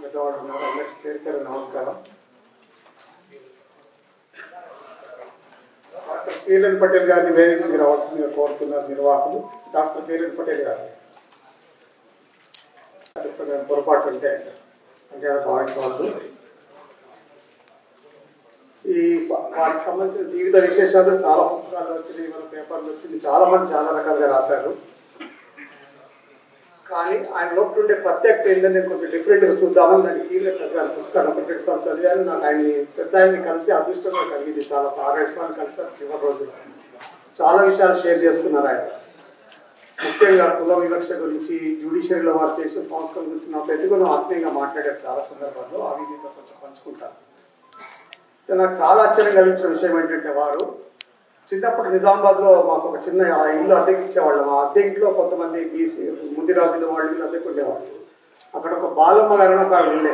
పెద్దవాళ్ళు ఉన్నారు. అందరికీ పేరు పేరు నమస్కారం. డాక్టర్ కేఎల్ఎన్ పటేల్ గారిని వేదిక మీద రావాల్సిందిగా కోరుతున్నారు నిర్వాహకులు. డాక్టర్ కేఎల్ఎన్ పటేల్ గారు చెప్తున్నారు, పొరపాటు అంటే భావించవద్దు. ఈ వాటికి సంబంధించిన జీవిత విశేషాలు చాలా పుస్తకాలు వచ్చినాయి, మన పేపర్లు వచ్చింది, చాలా మంది చాలా రకాలుగా రాశారు. కానీ ఆయన లోపల ఉండే ప్రత్యేకత ఏంటంటే కొంచెం డిఫరెంట్గా చూద్దామని దాన్ని కీలక చదివాను. పుస్తకాలు 1-2 సార్లు చదివాను. నాకు పెద్ద ఆయన్ని కలిసి అదృష్టంగా కలిగింది. చాలా 6-7 సార్లు కలిసారు. చివరి రోజులు చాలా విషయాలు షేర్ చేసుకున్నారు ఆయన. ముఖ్యంగా కుల వివక్ష గురించి, జ్యుడిషియరీలో వారు చేసిన సంస్కరణ గురించి నాతో ఎదుగున ఆత్మీయంగా మాట్లాడారు చాలా సందర్భాల్లో. అవి మీతో కొంచెం పంచుకుంటారు. నాకు చాలా ఆశ్చర్యం కలిగించిన విషయం ఏంటంటే, వారు చిన్నప్పుడు నిజామాబాద్లో మాకు ఒక చిన్న ఇల్లు అద్దెకి ఇచ్చేవాళ్ళం. ఆ అద్దె ఇంట్లో కొంతమంది బీసీ ముదిరాజులు వాళ్ళు అద్దెకు ఉండేవాళ్ళు. అక్కడ ఒక బాలమ్మ గారు ఒక ఉండే.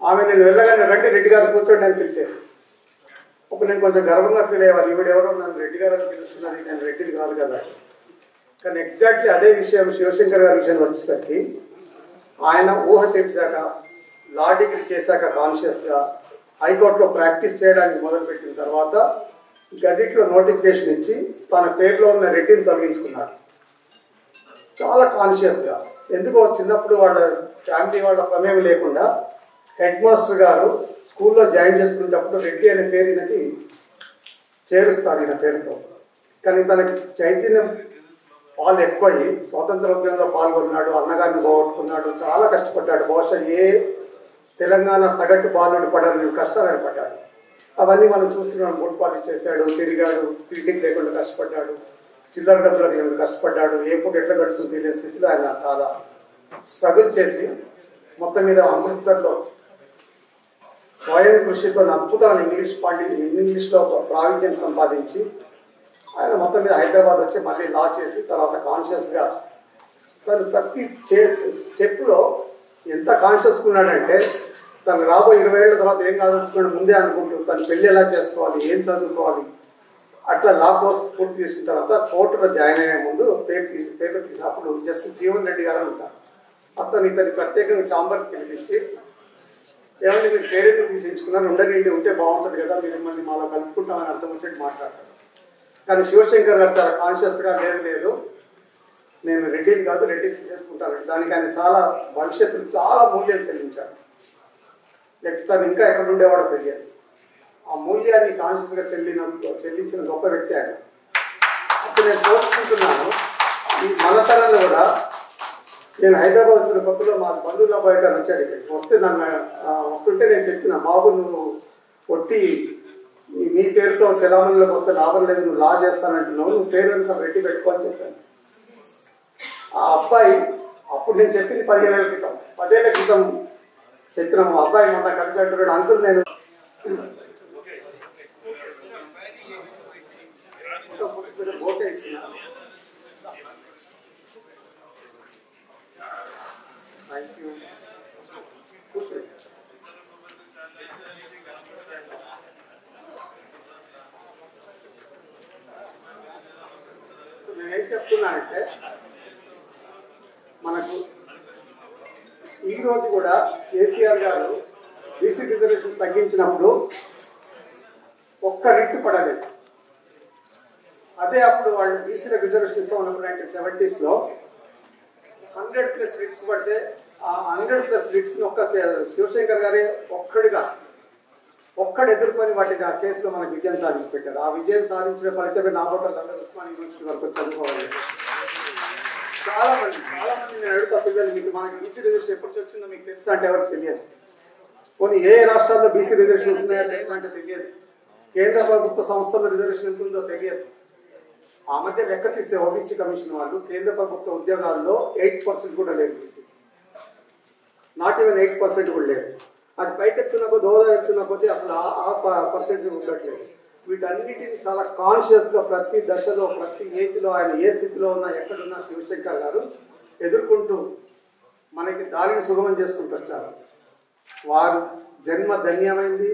ఆమె నేను వెళ్ళగానే రెడ్డి రెడ్డి గారు కూర్చోండి అని పిలిచేది. అప్పుడు నేను కొంచెం గర్వంగా ఫీల్ అయ్యేవాళ్ళు, ఈవిడెవరో నన్ను రెడ్డి గారు అని పిలుస్తున్నది, నేను రెడ్డిని కాదు కదా. కానీ ఎగ్జాక్ట్లీ అదే విషయం శివశంకర్ గారి విషయంలో వచ్చేసరికి ఆయన ఊహ తెలిసాక, లా డిగ్రీ చేశాక కాన్షియస్గా హైకోర్టులో ప్రాక్టీస్ చేయడానికి మొదలుపెట్టిన తర్వాత గజెట్లో నోటిఫికేషన్ ఇచ్చి తన పేరులో ఉన్న రెడ్డిని తొలగించుకున్నాడు. చాలా కాన్షియస్గా. ఎందుకో చిన్నప్పుడు వాళ్ళ ఫ్యామిలీ వాళ్ళ ప్రమేయం లేకుండా హెడ్ మాస్టర్ గారు స్కూల్లో జాయిన్ చేసుకునేటప్పుడు రెడ్డి అనే పేరు ఈయనకి చేరుస్తాడు ఈయన పేరుతో. కానీ తనకి చైతన్యం వాళ్ళు ఎక్కువయ్యి స్వాతంత్ర ఉద్యమంలో పాల్గొన్నాడు, అన్నగారిని పోగొట్టుకున్నాడు, చాలా కష్టపడ్డాడు. బహుశా ఏ తెలంగాణ సగటు బాలుడు పడాలని కష్టాలు పడ్డాడు. అవన్నీ మనం చూస్తున్నాం. బోట్ పాలిష్ చేశాడు, తిరిగాడు, తిండికి లేకుండా కష్టపడ్డాడు, చిల్లర డబ్బులకు లేకుండా కష్టపడ్డాడు. ఏ పూట ఎట్లా గడుస్తుంది తెలియని స్థితిలో ఆయన చాలా స్ట్రగుల్ చేసి మొత్తం మీద అమృత్సర్లో స్వయం కృషితో అద్భుతమైన ఇంగ్లీష్లో ప్రావీణ్యం సంపాదించి ఆయన మొత్తం మీద హైదరాబాద్ వచ్చి మళ్ళీ లా చేసి తర్వాత కాన్షియస్గా తను ప్రతి స్టెప్లో ఎంత కాన్షియస్గా ఉన్నాడంటే, తను రాబోయే 20 ఏళ్ళ తర్వాత ఏం కాదలుచుకున్నాడు ముందే అనుకుంటూ తను పెళ్ళి ఎలా చేసుకోవాలి, ఏం చదువుకోవాలి, అట్లా లా కోర్స్ పూర్తి చేసిన తర్వాత కోర్టులో జాయిన్ అయ్యే ముందు పేపర్ తీసినప్పుడు జస్టిస్ జీవన్ రెడ్డి గారు ఉంటారు. అతను ఇతని ప్రత్యేకంగా ఛాంబర్కి పిలిపించి, ఏమంటే మీరు పేరెందుకు తీసించుకున్నారు, ఉండనిండి ఉంటే బాగుంటుంది కదా, మీరు మిమ్మల్ని మాలో కలుపుకుంటామని అర్థం వచ్చేట్టు మాట్లాడతారు. కానీ శివశంకర్ గారు చాలా కాన్షియస్గా లేదు నేను రెడ్డిని కాదు, రెడ్డి తీసేసుకుంటాను. దానికి ఆయన చాలా భవిష్యత్తులో చాలా మూల్యం చెల్లించాడు. లేకపోతే తను ఇంకా ఎక్కడ ఉండేవాడో తెలియదు. ఆ మూల్యాన్ని కాన్షియస్గా చెల్లించిన గొప్ప వ్యక్తి ఆయన. అప్పుడు నేను కోరుకుంటున్నాను, ఈ మలతరంలో కూడా నేను హైదరాబాద్ వచ్చిన కొత్తలో మా బంధువుల అబ్బాయి గారు వచ్చాడు ఇక్కడికి. వస్తుంటే నేను చెప్పిన, బాబు నువ్వు ఒట్టి నీ పేరుతో చలామణిలోకి వస్తే లాభం లేదు, నువ్వు లా చేస్తానంటున్నావు, నువ్వు పేరు అంతా రెడ్డి పెట్టుకోని చెప్పాను. ఆ అబ్బాయి అప్పుడు నేను చెప్పింది 15 ఏళ్ల క్రితం, 10 ఏళ్ల క్రితం చెప్పిన మా అబ్బాయి మొన్న కలిసి అంటున్నాడు, అంకుల్ నేను ఓకే ఇస్తున్నా, థ్యాంక్ యూ. నేనేం చెప్తున్నానంటే, మనకు ఈరోజు కూడా కేసీఆర్ గారు బీసీ రిజర్వేషన్స్ తగ్గించినప్పుడు ఒక్క రిట్ పడలేదు. అదే అప్పుడు వాళ్ళు బీసీ రిజర్వేషన్ ఇస్తూ ఉన్నప్పుడు 1970s లో 100+ రిట్స్ పడితే ఆ 100+ రిట్స్ని శివశంకర్ గారే ఒక్కడు ఎదుర్కొని వాటిని ఆ కేసులో మనకు విజయం సాధించి పెట్టారు. ఆ విజయం సాధించిన ఫలితమే నాబోటర్లు అందరూ ఉస్మాన్ యూనివర్సిటీ వరకు చదువుకోవాలి. చాలా మంది నేను అడుగుతా, పిల్లలు మీకు మనకి బీసీ రిజర్వేషన్ ఎప్పటి వచ్చిందో మీకు తెలుసా అంటే ఎవరికి తెలియదు. కొన్ని ఏ రాష్ట్రాల్లో బీసీ రిజర్వేషన్ ఉంటున్నాయో తెలుసా అంటే తెలియదు. కేంద్ర ప్రభుత్వ సంస్థల్లో రిజర్వేషన్ ఎంత ఉందో తెలియదు. ఆ మధ్య లెక్క తీసే ఓబీసీ కమిషన్ వాళ్ళు కేంద్ర ప్రభుత్వ ఉద్యోగాల్లో 8% కూడా లేదు బీసీ, నాట్ ఈవెన్ 8% కూడా లేదు. అది పైకెత్తున్న కొద్ది, హోదా ఎత్తున్న కొద్దీ అసలు ఆ పర్సెంటేజ్ ఉండట్లేదు. వీటన్నిటిని చాలా కాన్షియస్గా ప్రతి దశలో ప్రతి ఏజ్లో ఆయన ఏ స్థితిలో ఉన్నా ఎక్కడున్నా శివశంకర్ గారు ఎదుర్కొంటూ మనకి దారిని సుగమం చేసుకుంటూ వచ్చారు. వారు జన్మ ధన్యమైంది,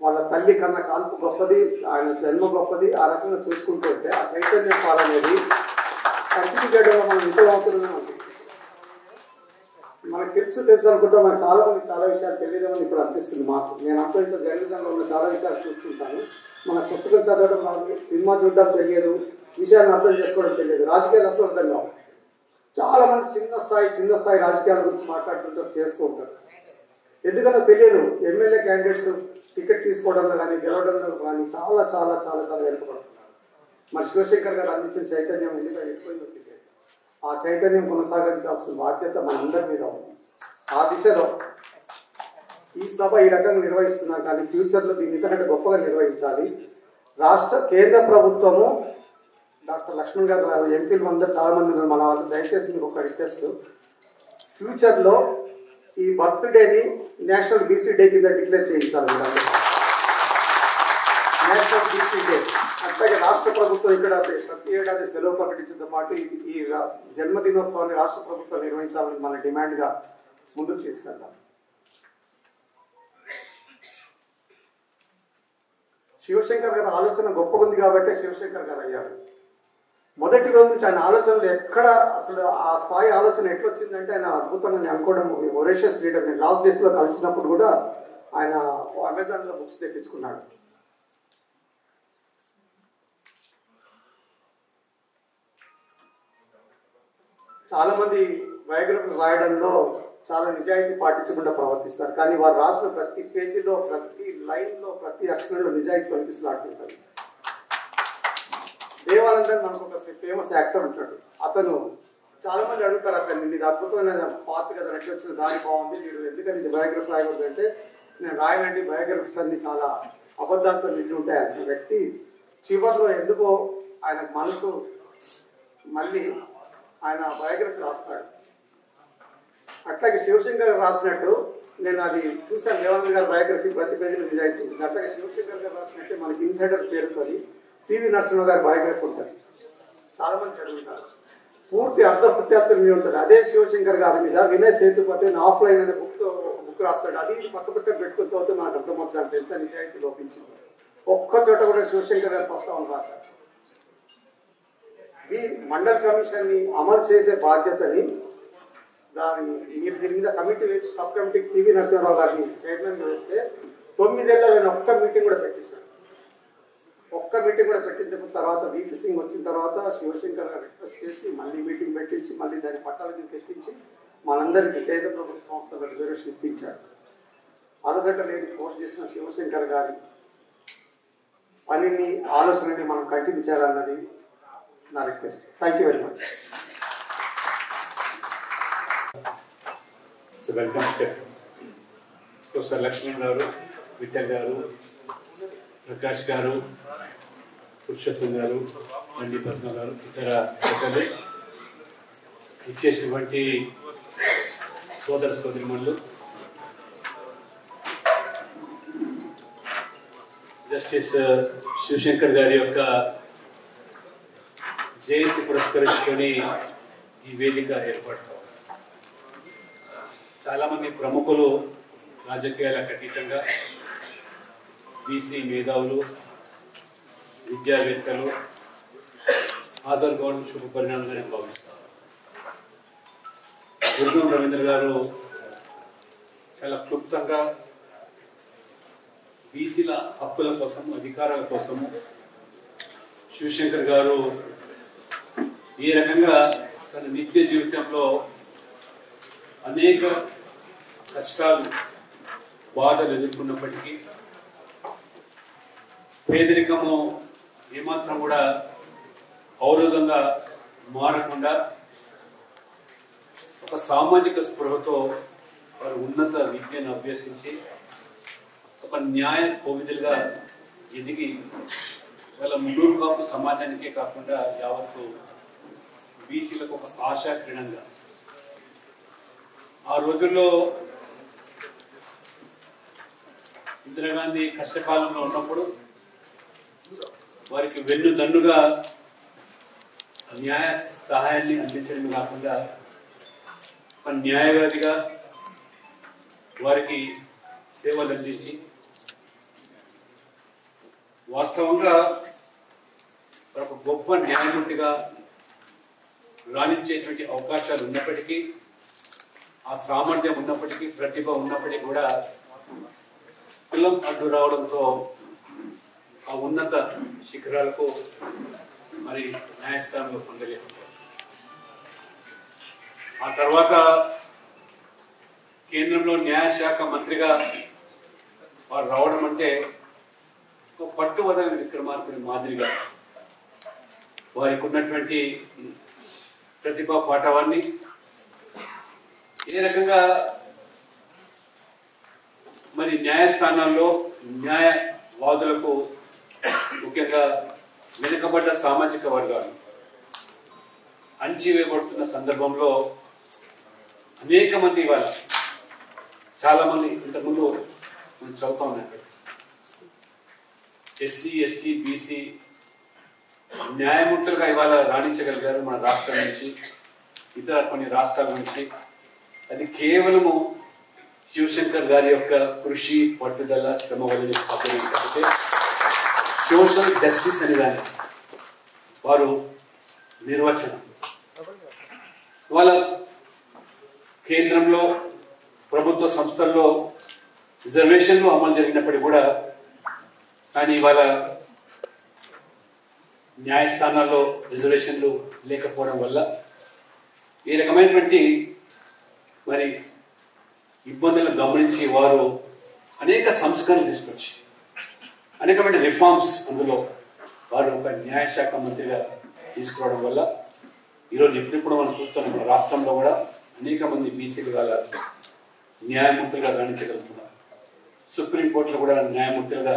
వాళ్ళ తల్లి కన్నా కాల్పు గొప్పది, ఆయన జన్మ గొప్పది. ఆ రకంగా చూసుకుంటూ ఉంటే ఆ చైతన్య పాలనేది సర్టిఫికేట్లో మనం విఫలమవుతుందని అనిపిస్తుంది. మనకు తెలుసు అనుకుంటా, మనకు చాలా మంది చాలా విషయాలు తెలియదేమని ఇప్పుడు అనిపిస్తుంది మాకు. నేను అంతా ఇంత జర్నలిజంలో ఉన్న చాలా విషయాలు చూస్తుంటాను. మన పుస్తకం చదవడం రాదు, సినిమా చూడడం తెలియదు, విషయాలను అర్థం చేసుకోవడం తెలియదు, రాజకీయాలు అసలు అర్థం కావు. చాలా మంది చిన్న స్థాయి రాజకీయాల గురించి మాట్లాడుతుంటారు, చేస్తూ ఉంటారు. ఎందుకన్నా తెలియదు. ఎమ్మెల్యే క్యాండిడేట్స్ టికెట్ తీసుకోవడంలో కానీ గెలవడంలో కానీ చాలా చాలా చాలా చాలా వెనుకబడుతున్నారు. మరి శివశంకర్ గారు అందించిన చైతన్యం ఎందుకంటే ఎక్కువైందో తెలియదు. ఆ చైతన్యం కొనసాగించాల్సిన బాధ్యత మనందరి మీద ఉంది. ఆ దిశలో ఈ సభ ఈ రకంగా నిర్వహిస్తున్నా కానీ ఫ్యూచర్లో దీన్ని ఇంతకంటే గొప్పగా నిర్వహించాలి. కేంద్ర ప్రభుత్వము డాక్టర్ లక్ష్మణ్ గారు ఎంపీలు అందరూ చాలా మంది ఉన్నారు మన వాళ్ళు. దయచేసి మీకు ఒక రిక్వెస్ట్, ఫ్యూచర్లో ఈ బర్త్డేని నేషనల్ బీసీ డే కింద డిక్లేర్ చేయించాలి. నేషనల్ బీసీ డే అట్లాగే రాష్ట్ర ప్రభుత్వం ఇక్కడ ప్రతి ఏడాది సెలవు ప్రకటించడంతో పాటు ఈ జన్మదినోత్సవాన్ని రాష్ట్ర ప్రభుత్వం నిర్వహించాలని మన డిమాండ్గా ముందుకు తీసుకెళ్తాం. శివశంకర్ గారి ఆలోచన గొప్పగా ఉంది కాబట్టి శివశంకర్ గారు అయ్యారు. మొదటి రోజు నుంచి ఆయన ఆలోచనలు ఎక్కడ అసలు ఆ స్థాయి ఆలోచన ఎట్లొచ్చిందంటే ఆయన అద్భుతంగా నేను అనుకోవడం ఒరేషియస్ లీడర్. నేను లాస్ట్ డేస్లో కలిసినప్పుడు కూడా ఆయన అమెజాన్లో బుక్స్ తెప్పించుకున్నాడు. చాలా మంది బయోగ్రఫీలు రాయడంలో చాలా నిజాయితీ పాటించకుండా ప్రవర్తిస్తారు, కానీ వారు రాసిన ప్రతి పేజీలో ప్రతి లైన్లో ప్రతి అక్షరంలో నిజాయితీ కనిపిస్తున్నట్టుంటుంది. దేవానందన్ మనకు ఒక ఫేమస్ యాక్టర్ ఉంటాడు. అతను చాలా మంది అడుగుతారు అతను, ఇది అద్భుతమైన పార్ట్ కదా, నెట్ వచ్చిన దారి బాగుంది, మీరు ఎందుకని బయోగ్రఫీ రాయకూడదు అంటే, నేను రాయనండి, బయోగ్రఫీస్ అన్ని చాలా అబద్ధాలతో నిండి ఉంటాయి అన్న వ్యక్తి చివరిలో ఎందుకో ఆయన మనసు మళ్ళీ ఆయన బయోగ్రఫీ రాస్తాడు. అట్లాగే శివశంకర్ గారు రాసినట్టు నేను అది చూశాను. దేవానంద్ గారి బయోగ్రఫీ ప్రతి పేజీలో నిజాయితీ ఉంటుంది. అట్లాగే శివశంకర్ గారు రాసినట్టే మనకి ఇన్సైడర్ పేరుతోని పివి నరసింహ గారి బయోగ్రఫీ ఉంటుంది. చాలా మంది చదువుతారు, పూర్తి అర్ధ సత్యార్థం మీద ఉంటుంది. అదే శివశంకర్ గారి మీద వినయ్ సేతుపతి ఆఫ్లైన్ అనే బుక్ రాస్తాడు. అది పక్క పెట్టుకొని చదివితే మనకు అర్థమవుతుంది అంటే ఎంత నిజాయితీ లోపించింది. ఒక్క చోట కూడా శివశంకర్ గారి ప్రస్తావన రాస్తారు. ఈ మండల్ కమిషన్ ని అమలు చేసే బాధ్యతని మీరు దీని మీద కమిటీ వేసి సబ్ కమిటీకి పివి నరసింహరావు గారిని చైర్మన్ వేస్తే 9 ఏళ్ళలో ఒక్క మీటింగ్ కూడా పెట్టించారు. ఒక్క మీటింగ్ కూడా పెట్టించిన తర్వాత వీపీ సింగ్ వచ్చిన తర్వాత శివశంకర్ గారు రిక్వెస్ట్ చేసి మళ్ళీ మీటింగ్ పెట్టించి మళ్ళీ దాని పట్టాలకి తెప్పించి మనందరికీ కేంద్ర ప్రభుత్వ సంస్థల రిజర్వేషన్ ఇప్పించారు. అలసట లేని పోస్ట్ చేసిన శివశంకర్ గారి పనిని ఆలోచనని మనం కంటిన్యూ చేయాలన్నది నా request. Thank you very much. Welcome professor Lakshman garu, Vitthal గారు, ప్రకాష్ గారు, పురుషోత్తం గారు, మండి పద్మ గారు, ఇతర పెద్దలు, ఇచ్చేసినటువంటి సోదర సోదరిమణులు, జస్టిస్ శివశంకర్ గారి యొక్క జయంతి పురస్కరించుకొని ఈ వేదిక ఏర్పడతాం. చాలామంది ప్రముఖులు రాజకీయాలకు అతీతంగా బీసీ మేధావులు, విద్యావేత్తలు హాజరు కావడం శుభ పరిణామంగా నేను భావిస్తాను. గురుగం రవీంద్ర గారు చాలా క్లుప్తంగా బీసీల హక్కుల కోసం, అధికారాల కోసము శివశంకర్ గారు ఏ రకంగా తన నిత్య జీవితంలో అనేక కష్టాలు, బాధలు ఎదుర్కొన్నప్పటికీ పేదరికము ఏమాత్రం కూడా అవరోధంగా మారకుండా ఒక సామాజిక స్పృహతో వారు ఉన్నత విద్యను అభ్యసించి ఒక న్యాయ కోవిదులుగా ఎదిగి వాళ్ళ మున్నూరు కాపు సమాజానికే కాకుండా యావత్తు బీసీలకు ఒక ఆశా కిరణంగా ఆ రోజుల్లో ఇందిరాగాంధీ కష్టకాలంలో ఉన్నప్పుడు వారికి వెన్నుదన్నుగా న్యాయ సహాయాన్ని అందించడమే కాకుండా ఒక న్యాయవాదిగా వారికి సేవలు అందించి వాస్తవంగా ఒక గొప్ప న్యాయమూర్తిగా రాణించేటువంటి అవకాశాలు ఉన్నప్పటికీ ఆ సామర్థ్యం ఉన్నప్పటికీ, ప్రతిభ ఉన్నప్పటికీ కూడా కులం అడ్డు రావడంతో ఆ ఉన్నత శిఖరాలకు మరి న్యాయస్థానంలో పొందలేదు. ఆ తర్వాత కేంద్రంలో న్యాయశాఖ మంత్రిగా వారు రావడం అంటే ఒక పట్టువదలని విక్రమార్కుడి మాదిరిగా వారికి ఉన్నటువంటి ప్రతిభా పాఠవాన్ని ఏ రకంగా మరి న్యాయస్థానాల్లో న్యాయవాదులకు ముఖ్యంగా వెనుకబడ్డ సామాజిక వర్గాలు అణచివేయబడుతున్న సందర్భంలో అనేక మంది ఇవాళ చాలా మంది ఇంతకుముందు మనం చదువుతా ఉన్నాం, ఎస్సీ ఎస్టీ బీసీ న్యాయమూర్తులుగా ఇవాళ రాణించగలిగారు మన రాష్ట్రం నుంచి, ఇతర కొన్ని రాష్ట్రాల నుంచి. అది కేవలము శివశంకర్ గారి యొక్క కృషి, పట్టుదల, శ్రమ వల్ల సాధ్యమైతే సోషల్ జస్టిస్ అని దాన్ని వారు నిర్వచనం. వాళ్ళ కేంద్రంలో ప్రభుత్వ సంస్థల్లో రిజర్వేషన్లు అమలు జరిగినప్పటికీ కూడా కానీ ఇవాళ న్యాయస్థానాల్లో రిజర్వేషన్లు లేకపోవడం వల్ల ఈ రకమైనటువంటి మరి ఇబ్బందులను గమనించి వారు అనేక సంస్కరణలు తీసుకొచ్చి అనేకమైన రిఫార్మ్స్ అందులో వారు ఒక న్యాయశాఖ మంత్రిగా తీసుకురావడం వల్ల ఈరోజు ఎప్పుడిప్పుడు మనం చూస్తున్నాం మన రాష్ట్రంలో కూడా అనేక మంది బీసీలు వాళ్ళ న్యాయమూర్తులుగా రాణించగలుగుతున్నారు, సుప్రీంకోర్టులో కూడా న్యాయమూర్తులుగా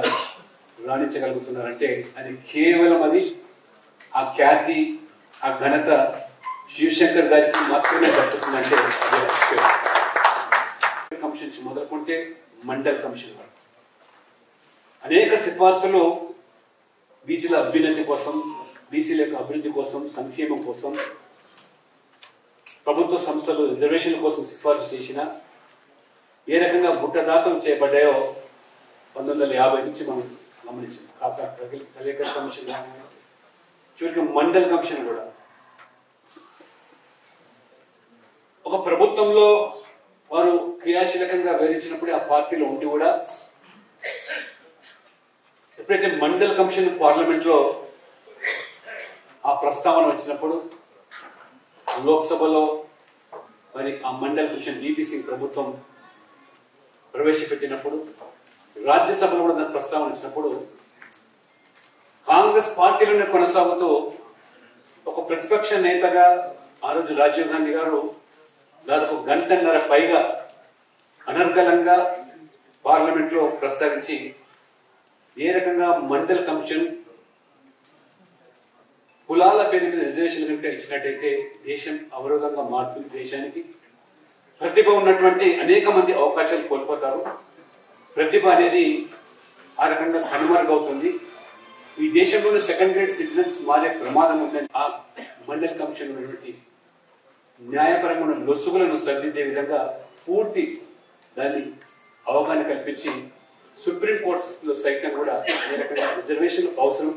రాణించగలుగుతున్నారంటే అది కేవలం అది ఆ ఖ్యాతి, ఆ ఘనత శివశంకర్ గారికి మాత్రమే దక్కుతుందంటే అది కమిషన్స్ మొదలుకుంటే మండల్ కమిషన్ వరకు అనేక సిఫార్సులు బీసీల అభ్యున్నతి కోసం, బీసీల యొక్క అభివృద్ధి కోసం, సంక్షేమం కోసం, ప్రభుత్వ సంస్థలు రిజర్వేషన్ల కోసం సిఫార్సు చేసిన ఏ రకంగా బుట్టదాఖలు చేయబడ్డాయో 1950 నుంచి మనం గమనించాం. కలేకర్ కమిషన్, చివరికి మండల్ కమిషన్ కూడా ఒక ప్రభుత్వంలో వారు క్రియాశీలకంగా వివరించినప్పుడు ఆ పార్టీలో ఉండి కూడా ఎప్పుడైతే మండల్ కమిషన్ పార్లమెంట్ లో ఆ ప్రస్తావన వచ్చినప్పుడు లోక్సభలో మరి ఆ మండల్ కమిషన్ వీపీ సింగ్ ప్రభుత్వం ప్రవేశపెట్టినప్పుడు, రాజ్యసభలో కూడా దాని ప్రస్తావన వచ్చినప్పుడు కాంగ్రెస్ పార్టీలోనే కొనసాగుతూ ఒక ప్రతిపక్ష నేతగా ఆ రోజు రాజీవ్ గాంధీ గారు దాదాపు గంటన్నర పైగా అనర్గళంగా పార్లమెంట్ లో ప్రస్తావించి ఏ రకంగా మండల్ కమిషన్ కులాల పేరు మీద రిజర్వేషన్ కనుక ఇచ్చినట్టయితే దేశం అవరోధంగా మారుతుంది, దేశానికి ప్రతిభ ఉన్నటువంటి అనేక మంది అవకాశాలు కోల్పోతారు, ప్రతిభ అనేది ఆ రకంగా కనుమరుగవుతుంది, ఈ దేశంలోని సెకండ్ గ్రేడ్ సిటిజన్స్ మారే ప్రమాదం ఉందని ఆ మండల్ కమిషన్ ఉన్నటువంటి న్యాయపరమైన లొసుగులను సరిదిద్దే విధంగా పూర్తి దాన్ని అవగాహన కల్పించి సుప్రీం కోర్టులో సైతం కూడా ఏ రకంగా రిజర్వేషన్ అవసరం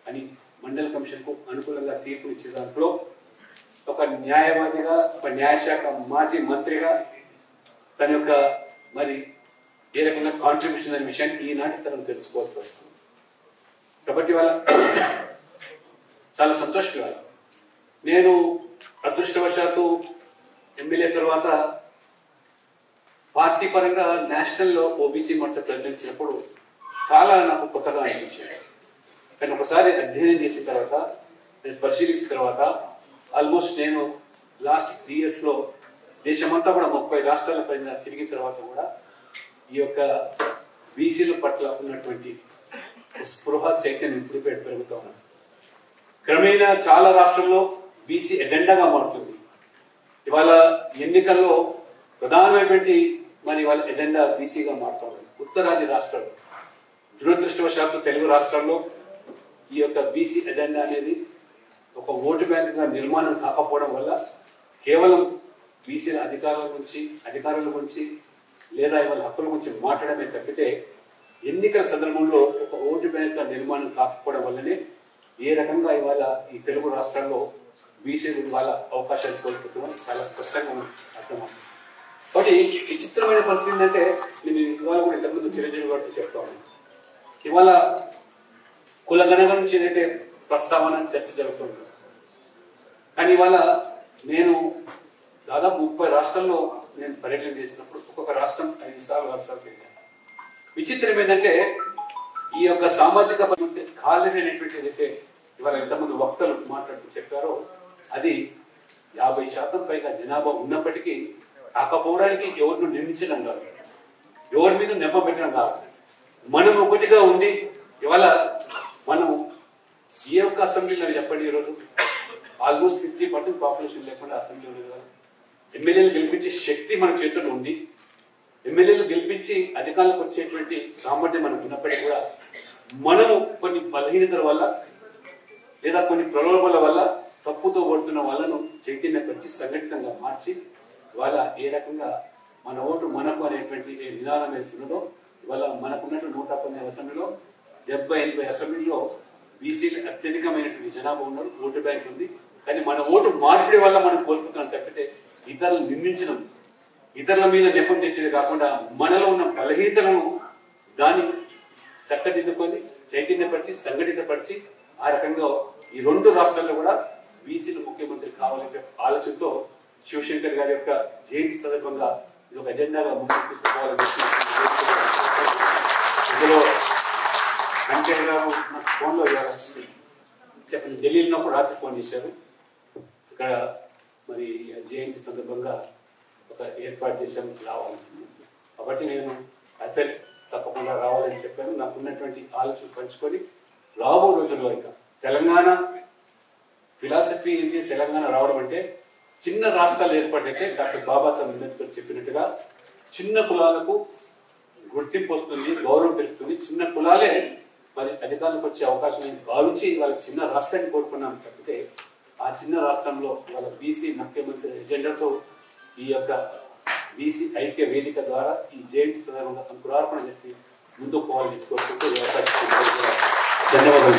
అని మండల్ కమిషన్ కు అనుకూలంగా తీర్పు ఇచ్చే దాంట్లో ఒక న్యాయవాదిగా, ఒక న్యాయశాఖ మాజీ మంత్రిగా తన యొక్క మరి ఏ రకంగా కాంట్రిబ్యూషన్ అనే విషయాన్ని ఈనాటి తనను తెలుసుకోవాల్సి వస్తుంది. కాబట్టి వాళ్ళ చాలా సంతోషంగా నేను అదృష్టవశాత్తు ఎమ్మెల్యే తర్వాత పార్టీ పరంగా నేషనల్లో ఓబీసీ మోర్చా ప్రకటించినప్పుడు చాలా నాకు కొత్తగా అనిపించింది. కానీ ఒకసారి అధ్యయనం చేసిన తర్వాత, నేను పరిశీలించిన తర్వాత ఆల్మోస్ట్ నేను లాస్ట్ 3 years లో దేశమంతా కూడా 30 రాష్ట్రాల పైన తిరిగిన తర్వాత కూడా ఈ యొక్క బీసీల పట్ల ఉన్నటువంటి స్పృహ, చైతన్యం ఇప్పుడు పెరుగుతూ ఉన్నాను. క్రమేణా చాలా రాష్ట్రాల్లో బీసీ ఎజెండాగా మారుతుంది. ఇవాళ ఎన్నికల్లో ప్రధానమైనటువంటి మరి వాళ్ళ ఎజెండా బీసీగా మారుతుంది. ఉత్తరాది రాష్ట్రాలు, దురదృష్టవశాత్తు తెలుగు రాష్ట్రాల్లో ఈ యొక్క బీసీ ఎజెండా అనేది ఒక ఓటు బ్యాంకుగా నిర్మాణం కాకపోవడం వల్ల కేవలం బీసీల అధికారుల గురించి లేదా వాళ్ళ హక్కుల గురించి మాట్లాడమే తప్పితే ఎన్నికల సందర్భంలో ఒక ఓటు బ్యాంకుగా నిర్మాణం కాకపోవడం వల్లనే ఏ రకంగా ఇవాళ ఈ తెలుగు రాష్ట్రాల్లో బీసీలు వాళ్ళ అవకాశాలు కోల్పోతున్నాం చాలా స్పష్టంగా అర్థమవుతుంది. కాబట్టి విచిత్రమైన పరిస్థితి ఏంటంటే నేను ఇవాళ కూడా ఇంతకుముందు చిరంజీవి గారితో చెప్తా ఉన్నాను. ఇవాళ కుల గణన నుంచి ఏదైతే ప్రస్తావన చర్చ జరుగుతుంది, కానీ ఇవాళ నేను దాదాపు 30 రాష్ట్రాల్లో నేను పర్యటన చేసినప్పుడు ఒక్కొక్క రాష్ట్రం 5 సార్లు 6 సార్లు వెళ్ళాను. విచిత్రం ఏంటంటే ఈ యొక్క సామాజిక కాలనీ అనేటువంటి ఏదైతే ఇవాళ ఎంతమంది వక్తలు మాట్లాడుతూ చెప్పారో అది 50% పైగా జనాభా ఉన్నప్పటికీ కాకపోవడానికి ఎవరిని నిందించడం కాదు, ఎవరి మీద నెప్ప పెట్టడం కాదు. మనం ఒకటిగా ఉండి ఇవాళ మనం ఏ ఒక్క అసెంబ్లీలో చెప్పండి, ఈరోజు ఆల్మోస్ట్ 50% పాపులేషన్ లేకుండా అసెంబ్లీ ఉండదు కదా. ఎమ్మెల్యేలు గెలిపించే శక్తి మన చేతుల్లో ఉంది. ఎమ్మెల్యేలు గెలిపించి అధికారులకు వచ్చేటువంటి సామర్థ్యం మనకు ఉన్నప్పటికీ కూడా మనము కొన్ని బలహీనతల వల్ల లేదా కొన్ని ప్రలోభాల వల్ల తప్పుతో పడుతున్న వాళ్ళను చైతన్యపరిచి సంఘటితంగా మార్చి ఇవాళ ఏ రకంగా మన ఓటు మనకు అనేటువంటి ఏ నినాదం ఏదైతున్నదో ఇవాళ మనకున్నట్టు 119 అసెంబ్లీలో 70-80 అసెంబ్లీలో బీసీలు అత్యధికమైనటువంటి జనాభా ఉన్నారు, ఓటు బ్యాంక్ ఉంది. కానీ మన ఓటు మార్పిడి వల్ల మనం కోల్పోతున్నాం తప్పితే ఇతరులు నిందించడం, ఇతరుల మీద నెపం తెచ్చేది కాకుండా మనలో ఉన్న బలహీనతలను దాన్ని చక్కదిద్దుకొని చైతన్యపరిచి సంఘటితపరిచి ఆ రకంగా ఈ 2 రాష్ట్రాల్లో కూడా బీసీలు ముఖ్యమంత్రి కావాలనే ఆలోచనతో శివశంకర్ గారి యొక్క జయంతి సందర్భంగా ఇది ఒక ఎజెండాగా ముందుకు తీసుకుపోవాలని ఇందులో వెంకయ్య గారు నాకు ఫోన్లో చెప్పండి, ఢిల్లీలో ఉన్నప్పుడు రాత్రి ఫోన్ చేశారు. ఇక్కడ మరి జయంతి సందర్భంగా ఒక ఏర్పాటు చేశాను, రావాలి. కాబట్టి నేను అఫెల్ తప్పకుండా రావాలని చెప్పాను. నాకు ఉన్నటువంటి ఆలోచన పంచుకొని రాబో రోజుల్లో ఇంకా తెలంగాణ ఫిలాసఫీ ఏంటి, తెలంగాణ రావడం అంటే చిన్న రాష్ట్రాలు ఏర్పాటైతే డాక్టర్ బాబాసాహెబ్ అంబేద్కర్ చెప్పినట్టుగా చిన్న కులాలకు గుర్తింపు వస్తుంది, గౌరవం పెరుగుతుంది. చిన్న కులాలే మరి అధికారులకు వచ్చే అవకాశం భావించి వాళ్ళ చిన్న రాష్ట్రాన్ని కోరుకున్నాం తప్పితే ఆ చిన్న రాష్ట్రంలో వాళ్ళ బీసీ ముఖ్యమంత్రి ఎజెండాతో ఈ యొక్క బీసీ ఐక్య వేదిక ద్వారా ఈ జయంతి సందర్భంగా అంకురార్పణ చేసి ముందుకు పోవాలని కోరుకుంటూ ధన్యవాదాలు.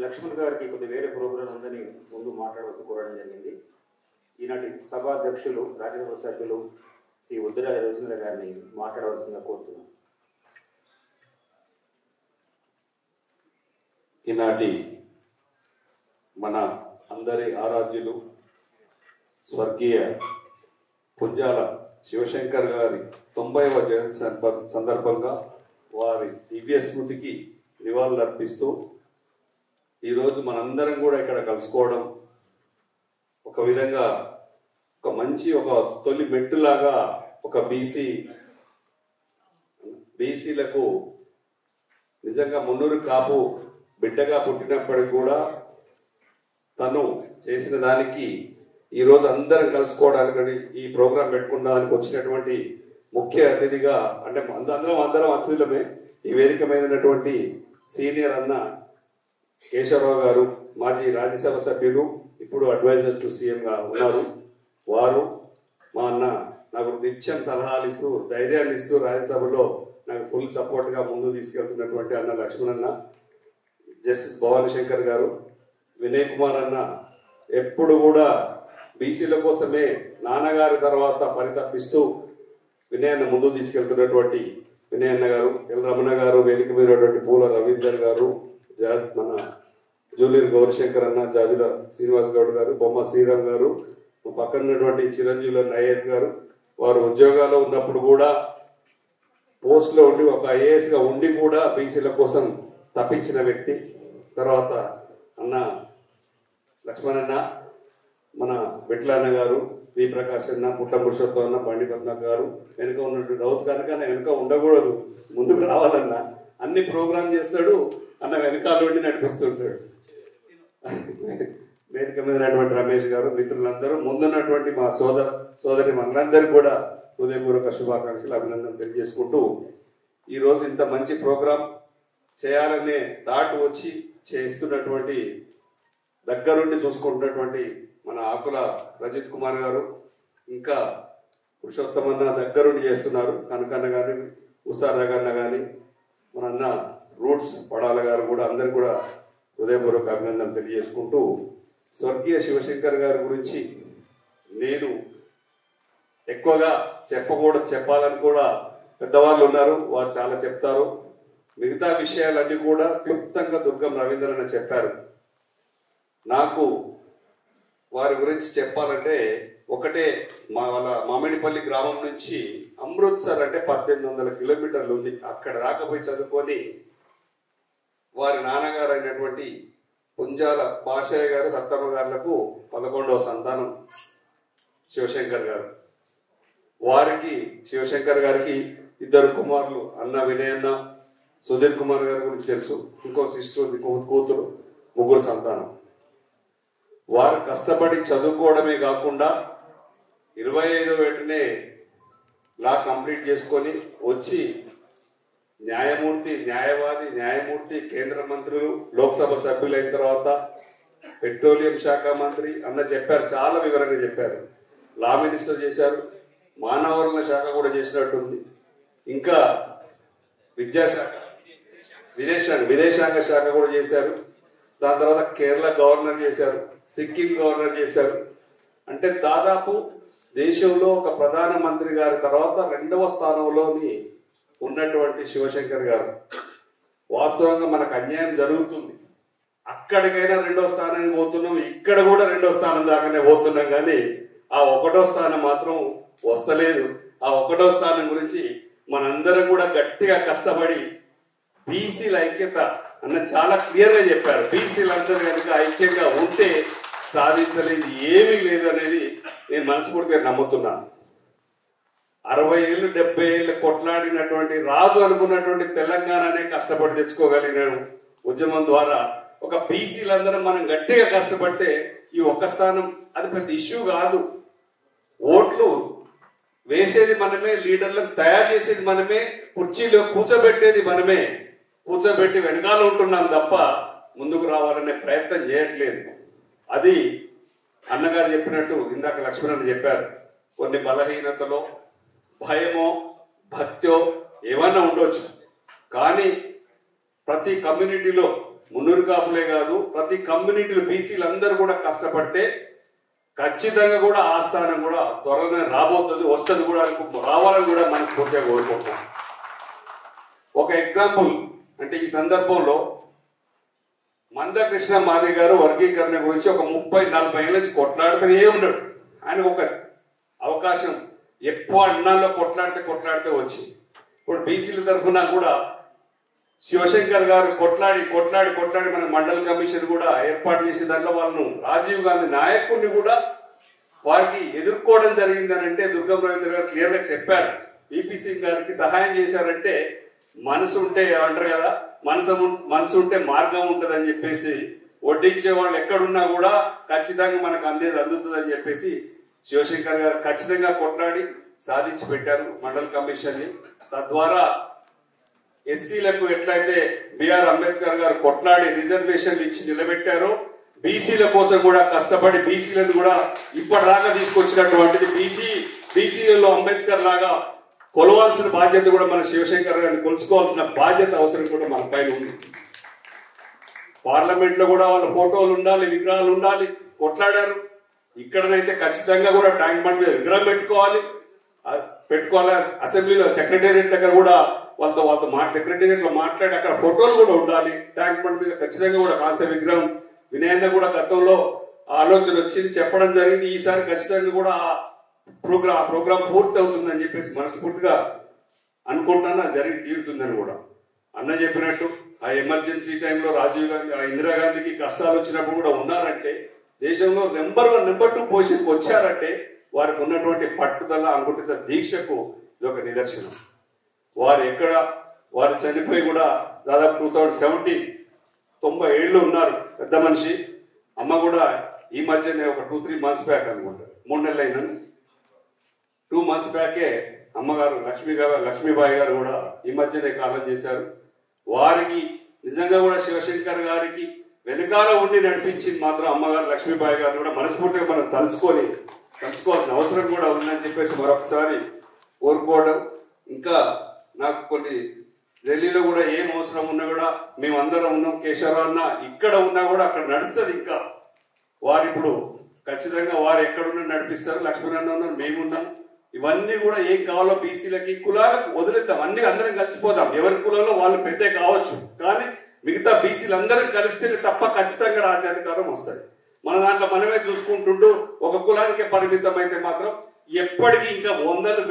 లక్ష్మణ్ గారికి కొద్ది వేరే ప్రోగ్రాం ఉందని ముందు మాట్లాడవలసి కోరడం జరిగింది. ఈనాటి సభాధ్యక్షులు రాజ్యసభ సభ్యులు శ్రీ ఉద్దిరాజ రవీంద్ర గారిని మాట్లాడవలసిందిగా కోరుతున్నాం. ఈనాటి మన అందరి ఆరాధ్యులు స్వర్గీయ పుంజాల శివశంకర్ గారి 90వ జయంతి సందర్భంగా వారి దివ్య స్మృతికి నివాళులర్పిస్తూ ఈరోజు మనందరం కూడా ఇక్కడ కలుసుకోవడం ఒక విధంగా ఒక మంచి ఒక తొలి మెట్టులాగా ఒక బీసీలకు నిజంగా మున్నూరు కాపు బిడ్డగా పుట్టినప్పటికి కూడా తను చేసిన దానికి ఈరోజు అందరం కలుసుకోవడానికి ఈ ప్రోగ్రాం పెట్టుకోవడానికి వచ్చినటువంటి ముఖ్య అతిథిగా అంటే అందరం అతిథులమే ఈ వేదిక మీద ఉన్నటువంటి సీనియర్ అన్న కేశవరావు గారు, మాజీ రాజ్యసభ సభ్యులు, ఇప్పుడు అడ్వైజర్ టు సీఎంగా ఉన్నారు. వారు మా అన్న నాకు నిత్యం సలహాలు ఇస్తూ ధైర్యాన్ని ఇస్తూ రాజ్యసభలో నాకు ఫుల్ సపోర్ట్గా ముందు తీసుకెళ్తున్నటువంటి అన్న లక్ష్మణ్, జస్టిస్ భవానీ శంకర్ గారు, వినయ్ కుమార్ అన్న ఎప్పుడు కూడా బీసీల కోసమే నాన్నగారి తర్వాత పరితపిస్తూ వినయన్న ముందు తీసుకెళ్తున్నటువంటి వినయన్న గారు, ఎల్ రమణ గారు, వేదిక మీద పూల రవీందర్ గారు, మన జూనియర్ గౌరీశంకర్ అన్న, జాజుల శ్రీనివాస్ గౌడ్ గారు, బొమ్మ శ్రీరామ్ గారు, పక్కన ఉన్నటువంటి చిరంజీవుల ఐఏఎస్ గారు, వారు ఉద్యోగాల్లో ఉన్నప్పుడు కూడా పోస్ట్లో ఉండి ఒక ఐఏఎస్ గా ఉండి కూడా బీసీల కోసం తప్పించిన వ్యక్తి. తర్వాత అన్న లక్ష్మణన్న, మన విట్లన్న గారు, వి ప్రకాష్ అన్న, పుట్ట పురుషోత్తం అన్న, బండి పద్మనాథ్ గారు, వెనుక ఉన్నటువంటి రౌత్ కనుక వెనుక ఉండకూడదు, ముందుకు రావాలన్నా అన్ని ప్రోగ్రామ్ చేస్తాడు అన్న, వెనకాల ఉండి నడిపిస్తుంటాడు. వేదిక మీద ఉన్నటువంటి రమేష్ గారు, మిత్రులందరూ, ముందున్నటువంటి మా సోదరి మనందరికీ కూడా హృదయపూర్వక శుభాకాంక్షలు, అభినందనలు తెలియజేసుకుంటూ ఈరోజు ఇంత మంచి ప్రోగ్రాం చేయాలనే థాట్ వచ్చి చేస్తున్నటువంటి దగ్గరుండి చూసుకుంటున్నటువంటి మన ఆకుల రజిత్ కుమార్ గారు, ఇంకా పురుషోత్తమన్న దగ్గరుండి చేస్తున్నారు, కనకన్న కానీ, ఉషారగన్న కానీ, మన అన్న రూట్స్ పడాల గారు కూడా, అందరు కూడా హృదయపూర్వక అభినందనలు తెలియజేసుకుంటూ స్వర్గీయ శివశంకర్ గారి గురించి నేను ఎక్కువగా చెప్పాలని కూడా పెద్దవాళ్ళు ఉన్నారు, వారు చాలా చెప్తారు. మిగతా విషయాలన్నీ కూడా క్లుప్తంగా దుర్గం రవీంద్రన్న చెప్పారు. నాకు వారి గురించి చెప్పాలంటే ఒకటే, వాళ్ళ మామిడిపల్లి గ్రామం నుంచి అమృత్సర్ అంటే 1800 కిలోమీటర్లు ఉంది. అక్కడ రాకపోయి చదువుకొని వారి నాన్నగారు అయినటువంటి పుంజాల భాషయ్య గారు సత్తమ్మ గారులకు 11వ సంతానం శివశంకర్ గారు. వారికి శివశంకర్ గారికి 2 కుమారులు, అన్న వినయన్న, సుధీర్ కుమార్ గారి గురించి తెలుసు, ఇంకో సిస్టర్ ఉంది, కూతురు, 3 సంతానం. వారు కష్టపడి చదువుకోవడమే కాకుండా 25వ ఏటనే లా కంప్లీట్ చేసుకొని వచ్చి న్యాయమూర్తి, కేంద్ర మంత్రులు, లోక్సభ సభ్యులైన తర్వాత పెట్రోలియం శాఖ మంత్రి అన్న చెప్పారు, చాలా వివరంగా చెప్పారు. లా మినిస్టర్ చేశారు, మానవ వనరుల శాఖ కూడా చేసినట్టుంది, ఇంకా విద్యాశాఖ, విదేశాంగ శాఖ కూడా చేశారు. దాని తర్వాత కేరళ గవర్నర్ చేశారు, సిక్కిం గవర్నర్ చేశారు. అంటే దాదాపు దేశంలో ఒక ప్రధానమంత్రి గారి తర్వాత 2వ స్థానంలోని ఉన్నటువంటి శివశంకర్ గారు. వాస్తవంగా మనకు అన్యాయం జరుగుతుంది, అక్కడికైనా 2వ స్థానానికి పోతున్నాం, ఇక్కడ కూడా 2వ స్థానం దాకానే పోతున్నాం, కానీ ఆ 1వ స్థానం మాత్రం వస్తలేదు. ఆ 1వ స్థానం గురించి మనందరం కూడా గట్టిగా కష్టపడి బీసీల ఐక్యత అన్న చాలా క్లియర్ గా చెప్పారు. బీసీలందరూ కనుక ఐక్యంగా ఉంటే సాధించలేదు ఏమీ లేదు అనేది నేను మనస్ఫూర్తిగా నమ్ముతున్నాను. 60 ఏళ్ళు 70 ఏళ్ళు కొట్లాడినటువంటి రాజు అనుకున్నటువంటి తెలంగాణనే కష్టపడి తెచ్చుకోగలిగినాను ఉద్యమం ద్వారా. ఒక బీసీలందరం మనం గట్టిగా కష్టపడితే ఈ 1 స్థానం అది పెద్ద ఇష్యూ కాదు. ఓట్లు వేసేది మనమే, లీడర్లను తయారు చేసేది మనమే, కుర్చీలో కూర్చోబెట్టేది మనమే. కూర్చోబెట్టి వెనకాల ఉంటున్నాం తప్ప ముందుకు రావాలనే ప్రయత్నం చేయట్లేదు. అది అన్నగారు చెప్పినట్టు ఇందాక లక్ష్మణ్ చెప్పారు, కొన్ని బలహీనతలో భయమో భక్త్యో ఏమన్నా ఉండొచ్చు, కానీ ప్రతి కమ్యూనిటీలో మున్నూరు కాపులే కాదు, ప్రతి కమ్యూనిటీలో బీసీలు అందరూ కూడా కష్టపడితే ఖచ్చితంగా కూడా ఆ స్థానం కూడా త్వరలోనే రాబోతుంది, వస్తుంది కూడా, రావాలని కూడా మనస్ఫూర్తిగా కోరుకుంటున్నాం. ఒక ఎగ్జాంపుల్ అంటే ఈ సందర్భంలో మందకృష్ణ మాది గారు వర్గీకరణ గురించి ఒక 30-40 ఏళ్ళ నుంచి కొట్లాడుతూనే ఉన్నాడు. ఆయనకు ఒక అవకాశం ఎక్కువ అన్నాల్లో కొట్లాడితే వచ్చి ఇప్పుడు బీసీల తరఫున కూడా శివశంకర్ గారు కొట్లాడి మన మండల కమిషన్ కూడా ఏర్పాటు చేసే దాంట్లో వాళ్ళను రాజీవ్ గాంధీ నాయకుడిని కూడా వారికి ఎదుర్కోవడం జరిగిందని అంటే దుర్గం రవీంద్ర గారు క్లియర్ గా చెప్పారు. విపి సింగ్ గారికి సహాయం చేశారంటే మనసు ఉంటే అంటారు కదా, మనసు ఉంటే మార్గం ఉంటది అని చెప్పేసి వడ్డించే వాళ్ళు ఎక్కడున్నా కూడా ఖచ్చితంగా మనకు అందుతుంది అని చెప్పేసి శివశంకర్ గారు ఖచ్చితంగా కొట్లాడి సాధించి పెట్టారు మండల కమిషన్ ని. తద్వారా ఎస్సీలకు ఎట్లయితే బిఆర్ అంబేద్కర్ గారు కొట్లాడి రిజర్వేషన్లు ఇచ్చి నిలబెట్టారో, బీసీల కోసం కూడా కష్టపడి బీసీలను కూడా ఇప్పటిదాకా తీసుకొచ్చినటువంటిది బీసీలలో అంబేద్కర్ లాగా కొలవాల్సిన బాధ్యత కూడా మన శివశంకర్ గారిని కొలుచుకోవాల్సిన బాధ్యత అవసరం కూడా మన పైన ఉంది. పార్లమెంట్ లో కూడా వాళ్ళ ఫోటోలు ఉండాలి, విగ్రహాలు ఉండాలి, కొట్లాడారు. ఇక్కడనైతే ఖచ్చితంగా కూడా ట్యాంక్ బండ్ మీద విగ్రహం పెట్టుకోవాలి. అసెంబ్లీలో సెక్రటేరియట్ దగ్గర కూడా వాళ్ళతో సెక్రటేరియట్ లో మాట్లాడి అక్కడ ఫోటోలు కూడా ఉండాలి. ట్యాంక్ బండ్ మీద ఖచ్చితంగా కూడా కాసే విగ్రహం. వినయంగా కూడా గతంలో ఆలోచన వచ్చింది, చెప్పడం జరిగింది. ఈసారి ఖచ్చితంగా కూడా ప్రోగ్రామ్ పూర్తి అవుతుందని చెప్పేసి మనస్ఫూర్తిగా అనుకుంటున్నా, జరిగి తీరుతుందని కూడా. అన్న చెప్పినట్టు ఆ ఎమర్జెన్సీ టైంలో రాజీవ్ గాంధీ, ఇందిరాగాంధీకి కష్టాలు వచ్చినప్పుడు కూడా ఉన్నారంటే, దేశంలో నెంబర్ 1, నెంబర్ 2 పొజిషన్కి వచ్చారంటే వారికి ఉన్నటువంటి పట్టుదల, అంకుటిత దీక్షకు ఇది ఒక నిదర్శనం. వారు చనిపోయి కూడా దాదాపు 2017 90 ఏళ్ళు ఉన్నారు, పెద్ద మనిషి. అమ్మ కూడా ఈ మధ్యనే ఒక 2-3 months బ్యాక్ అనుకుంటారు, 3 నెలలు అయినా 2 months బ్యాకే అమ్మగారు లక్ష్మీబాయి గారు కూడా ఈ మధ్యనే కాలం చేశారు. వారికి నిజంగా కూడా శివశంకర్ గారికి వెనుకాల ఉండి నడిపించింది మాత్రం అమ్మగారు లక్ష్మీబాయి గారు కూడా మనస్ఫూర్తిగా మనం తలుచుకోవాల్సిన అవసరం కూడా ఉందని చెప్పేసి మరొకసారి కోరుకోవడం. ఇంకా నాకు కొన్ని ఢిల్లీలో కూడా ఏం అవసరం ఉన్నా కూడా మేమందరం ఉన్నాం, కేశవరావు అన్న ఇక్కడ ఉన్నా కూడా అక్కడ నడుస్తుంది. ఇంకా వారు ఇప్పుడు ఖచ్చితంగా వారు ఎక్కడున్నా నడిపిస్తారు. లక్ష్మణ్ అన్న ఉన్నారు, మేమున్నాం. ఇవన్నీ కూడా ఏం కావాలో బీసీలకి కులాలకు వదిలేద్దాం, అన్ని అందరం కలిసిపోదాం. ఎవరి కులంలో వాళ్ళు పెద్దే కావచ్చు, కానీ మిగతా బీసీలు అందరం కలిస్తేనే తప్ప ఖచ్చితంగా రాజ్యాధికారం వస్తుంది. మన దాంట్లో మనమే చూసుకుంటుంటూ ఒక కులానికే పరిమితం అయితే మాత్రం ఎప్పటికీ ఇంకా వందలు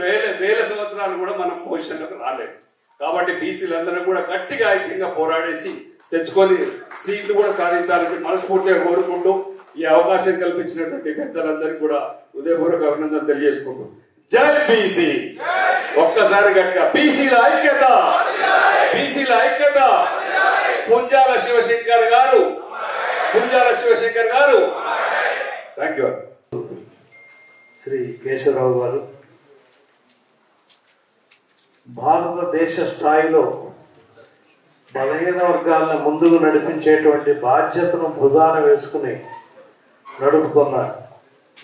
వేల సంవత్సరాలు కూడా మనం పొజిషన్లకు రాలేము. కాబట్టి బీసీలందరూ కూడా గట్టిగా ఐక్యంగా పోరాడేసి తెచ్చుకొని సీట్లు కూడా సాధించాలని మనస్ఫూర్తిగా కోరుకుంటూ ఈ అవకాశం కల్పించినటువంటి పెద్దలందరికీ కూడా హృదయపూర్వక అభినందనలు తెలియజేసుకుంటూ జై బీసీ. ఒక్కసారి గట్టిగా బీసీల ఐక్యత, బీసీల ఐక్యత. పుంజాల శివశంకర్ గారు, పుంజాల శివశంకర్ గారు. Thank you. శ్రీ కేశవరావు గారు భారతదేశ స్థాయిలో బలహీన వర్గాలను ముందుకు నడిపించేటువంటి బాధ్యతను భుజాన వేసుకుని నడుపుతున్న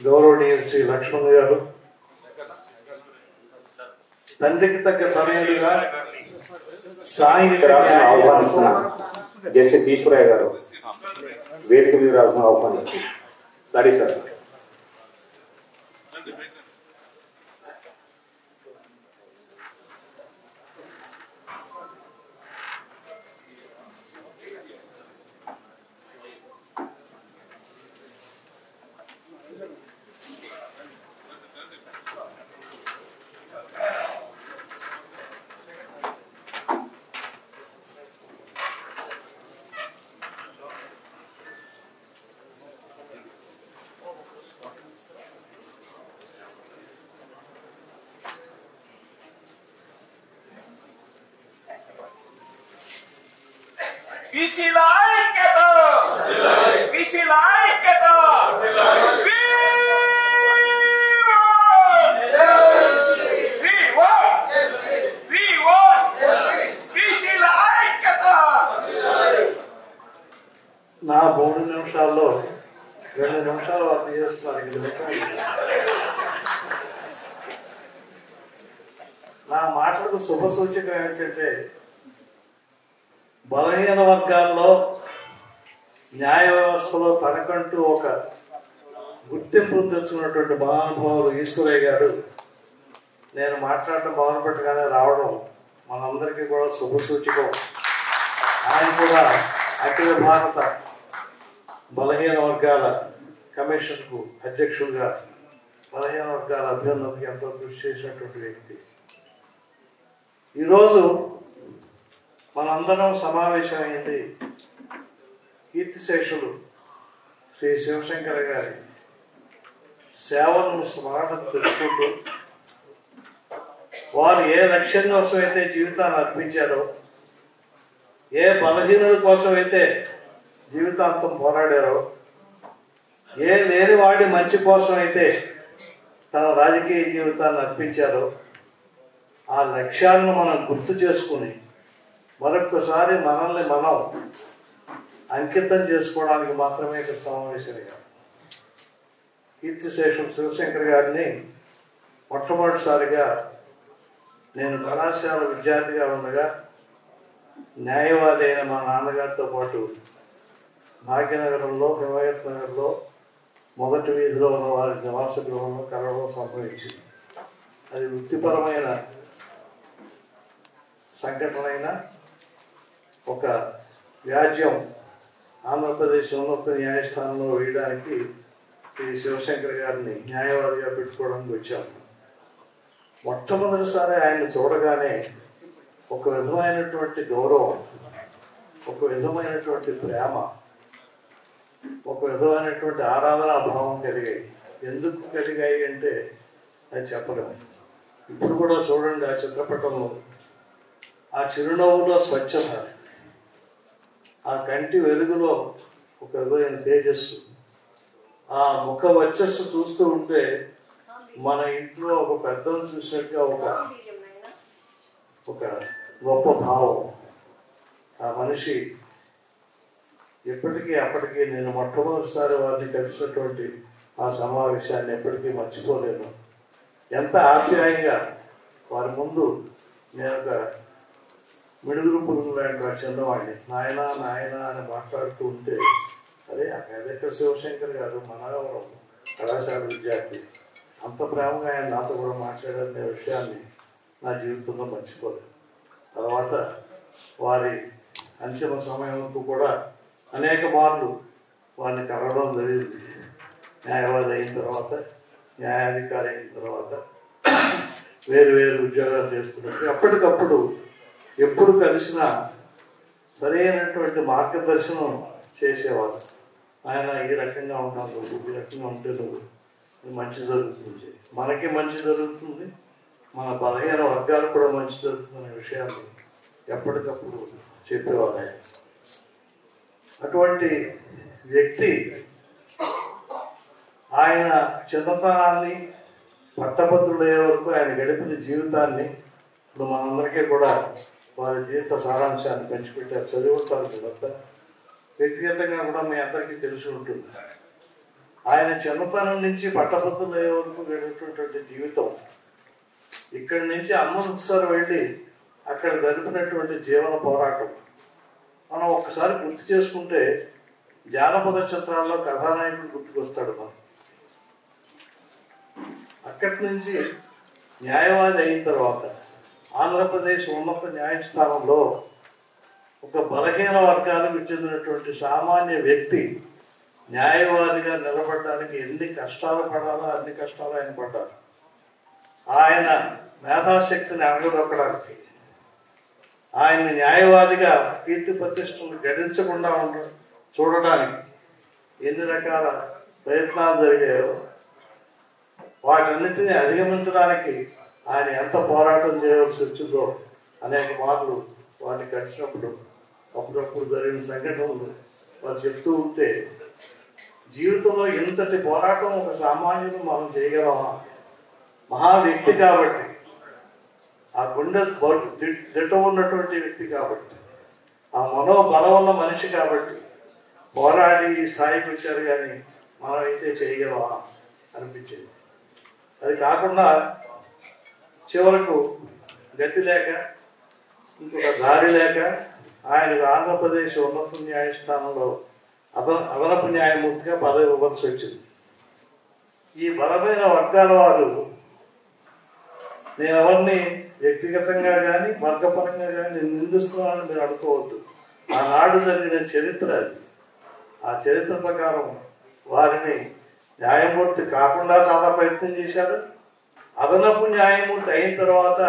గౌరవనీయులు శ్రీ లక్ష్మణ్ గారు, తండ్రికి తగ్గ తనయులుగా ఆహ్వానిస్తున్నారు. జస్టిస్ ఈశ్వరయ్య గారు వేదిక మీద రావాల్సిన ఆహ్వానిస్తున్నారు. సరే సార్. బీసీల ఐక్యత, బీసీల ఐక్యత. నా 3 నిమిషాల్లో 2 నిమిషాలు వర్త చేస్తున్నారు. నా మాటలకు శుభ సూచకం ఏంటంటే బలహీన వర్గాల్లో న్యాయ వ్యవస్థలో తనకంటూ ఒక గుర్తింపు తెచ్చుకున్నటువంటి మహానుభావులు ఈశ్వరయ్య గారు నేను మాట్లాడటం మొదలుపెట్టగానే రావడం మనందరికీ కూడా శుభ సూచకం. ఆయన కూడా అఖిల భారత బలహీన వర్గాల కమిషన్కు అధ్యక్షులుగా బలహీన వర్గాల అభ్యున్నతికి ఎంతో కృషి చేసినటువంటి వ్యక్తి. ఈరోజు మనందరం సమావేశమైంది కీర్తిశేషులు శ్రీ శివశంకర్ గారి సేవలను స్మరణ తెలుసుకుంటూ వారు ఏ లక్ష్యం కోసం అయితే జీవితాన్ని అర్పించారో, ఏ బలహీనుల కోసం అయితే జీవితాంతం పోరాడారో, ఏ లేనివాడి మంచి కోసం అయితే తన రాజకీయ జీవితాన్ని అర్పించారో, ఆ లక్ష్యాలను మనం గుర్తు చేసుకుని మరొక్కసారి మనల్ని మనం అంకితం చేసుకోవడానికి మాత్రమే ఇక్కడ సమావేశమయ్యాం. కీర్తిశేషులు శివశంకర్ గారిని మొట్టమొదటిసారిగా నేను కళాశాల విద్యార్థిగా ఉండగా న్యాయవాది అయిన మా నాన్నగారితో పాటు భాగ్యనగరంలో, హిమాయత్ నగర్లో మొదటి వీధిలో ఉన్న వారి నివాస గృహంలో కలవడం సంభవించింది. అది వృత్తిపరమైన సంఘటన అయినా ఒక వ్యాజ్యం ఆంధ్రప్రదేశ్ ఉన్నత న్యాయస్థానంలో వేయడానికి శ్రీ శివశంకర్ గారిని న్యాయవాదిగా పెట్టుకోవడానికి వచ్చాము. మొట్టమొదటిసారి ఆయన చూడగానే ఒక విధమైనటువంటి గౌరవం, ఒక విధమైనటువంటి ప్రేమ, ఒక విధమైనటువంటి ఆరాధనా భావం కలిగాయి. ఎందుకు కలిగాయి అంటే అది చెప్పలేము. ఇప్పుడు కూడా చూడండి, ఆ చిత్రపటంలో ఆ చిరునవ్వులో స్వచ్ఛత, ఆ కంటి వెలుగులో ఒక విధమైన తేజస్సు, ఆ ముఖ వచ్చస్సు చూస్తూ ఉంటే మన ఇంట్లో ఒక పెద్దను చూసినట్టుగా ఒక గొప్ప భావం. ఆ మనిషి ఎప్పటికీ అప్పటికీ నేను మొట్టమొదటిసారి వారిని కలిసినటువంటి ఆ సమావేశాన్ని ఎప్పటికీ మర్చిపోలేను. ఎంత ఆప్యాయంగా వారి ముందు నేను ఒక మిడుగురు పురుగు లాంటి చిన్నవాడిని నాయన నాయన అని మాట్లాడుతూ ఉంటే అరే అక్కడ శివశంకర్ గారు మనవరం కళాశాల విద్యార్థి, అంత ప్రేమగా ఆయన నాతో కూడా మాట్లాడారనే విషయాన్ని నా జీవితంలో మర్చిపోలేదు. తర్వాత వారి అంతిమ సమయంకు కూడా అనేక మార్లు వారిని కలవడం జరిగింది. న్యాయవాది అయిన తర్వాత, న్యాయాధికారి అయిన తర్వాత వేరు వేరు ఉద్యోగాలు చేసుకున్నప్పుడు ఎప్పటికప్పుడు ఎప్పుడు కలిసినా సరైనటువంటి మార్గదర్శనం చేసేవారు. ఆయన ఈ రకంగా ఉంటాను, ఈ రకంగా ఉంటే నువ్వు మంచి జరుగుతుంది, మనకి మంచి జరుగుతుంది, మన బలహీన వర్గాలకు కూడా మంచి జరుగుతుందనే విషయాన్ని ఎప్పటికప్పుడు చెప్పేవారు ఆయన. అటువంటి వ్యక్తి ఆయన చిన్నతనాన్ని పట్టభద్రులయ్యే వరకు ఆయన గడిపిన జీవితాన్ని ఇప్పుడు మనందరికీ కూడా వారి జీవిత సారాంశాన్ని పంచిపెట్టారు. చదివుతారు మీరంతా, వ్యక్తిగతంగా కూడా మీ అందరికీ తెలిసి ఉంటుంది. ఆయన చిన్నతనం నుంచి పట్టభద్రులయ్యే వరకు గడిపినటువంటి జీవితం, ఇక్కడి నుంచి అమృత్సర్ వెళ్ళి అక్కడ జరిపినటువంటి జీవన పోరాటం మనం ఒక్కసారి గుర్తు చేసుకుంటే జానపద చిత్రాల్లో కథానాయకుడు గుర్తుకొస్తాడు మనం. అక్కడి నుంచి న్యాయవాది అయిన తర్వాత ఆంధ్రప్రదేశ్ ఉన్నత న్యాయస్థానంలో ఒక బలహీన వర్గాలకు చెందినటువంటి సామాన్య వ్యక్తి న్యాయవాదిగా నిలబడడానికి ఎన్ని కష్టాలు పడాలో అన్ని కష్టాలు ఆయన పడ్డారు. ఆయన మేధాశక్తిని అణగదొక్కడానికి, ఆయన న్యాయవాదిగా కీర్తి ప్రతిష్టలు గడించకుండా చూడడానికి ఎన్ని రకాల ప్రయత్నాలు జరిగాయో వాటన్నిటిని అధిగమించడానికి ఆయన ఎంత పోరాటం చేయవలసి వచ్చిందో అనేక మార్లు వారిని కలిసినప్పుడు అప్పుడప్పుడు జరిగిన సంఘటనలు వారు చెప్తూ ఉంటే, జీవితంలో ఇంతటి పోరాటం ఒక సామాన్యులు మనం చేయగలమా? మహా వ్యక్తి కాబట్టి, ఆ గుండె దిట్ట ఉన్నటువంటి వ్యక్తి కాబట్టి, ఆ మనోబలం ఉన్న మనిషి కాబట్టి పోరాడి స్థాయికి వచ్చారు. కానీ మనమైతే చేయగలమా అనిపించింది. అది కాకుండా చివరకు గతి లేక, ఇంకొక దారి లేక ఆయనకు ఆంధ్రప్రదేశ్ ఉన్నత న్యాయస్థానంలో అదనపు న్యాయమూర్తిగా పదవి ఇవ్వాల్సి వచ్చింది. ఈ బలమైన వర్గాల వారు, నేను ఎవరిని వ్యక్తిగతంగా కానీ వర్గపరంగా కానీ నిందిస్తున్నానని మీరు అనుకోవద్దు. ఆనాడు జరిగిన చరిత్ర అది. ఆ చరిత్ర ప్రకారం వారిని న్యాయమూర్తి కాకుండా చాలా ప్రయత్నం చేశారు. అదనపు న్యాయమూర్తి అయిన తర్వాత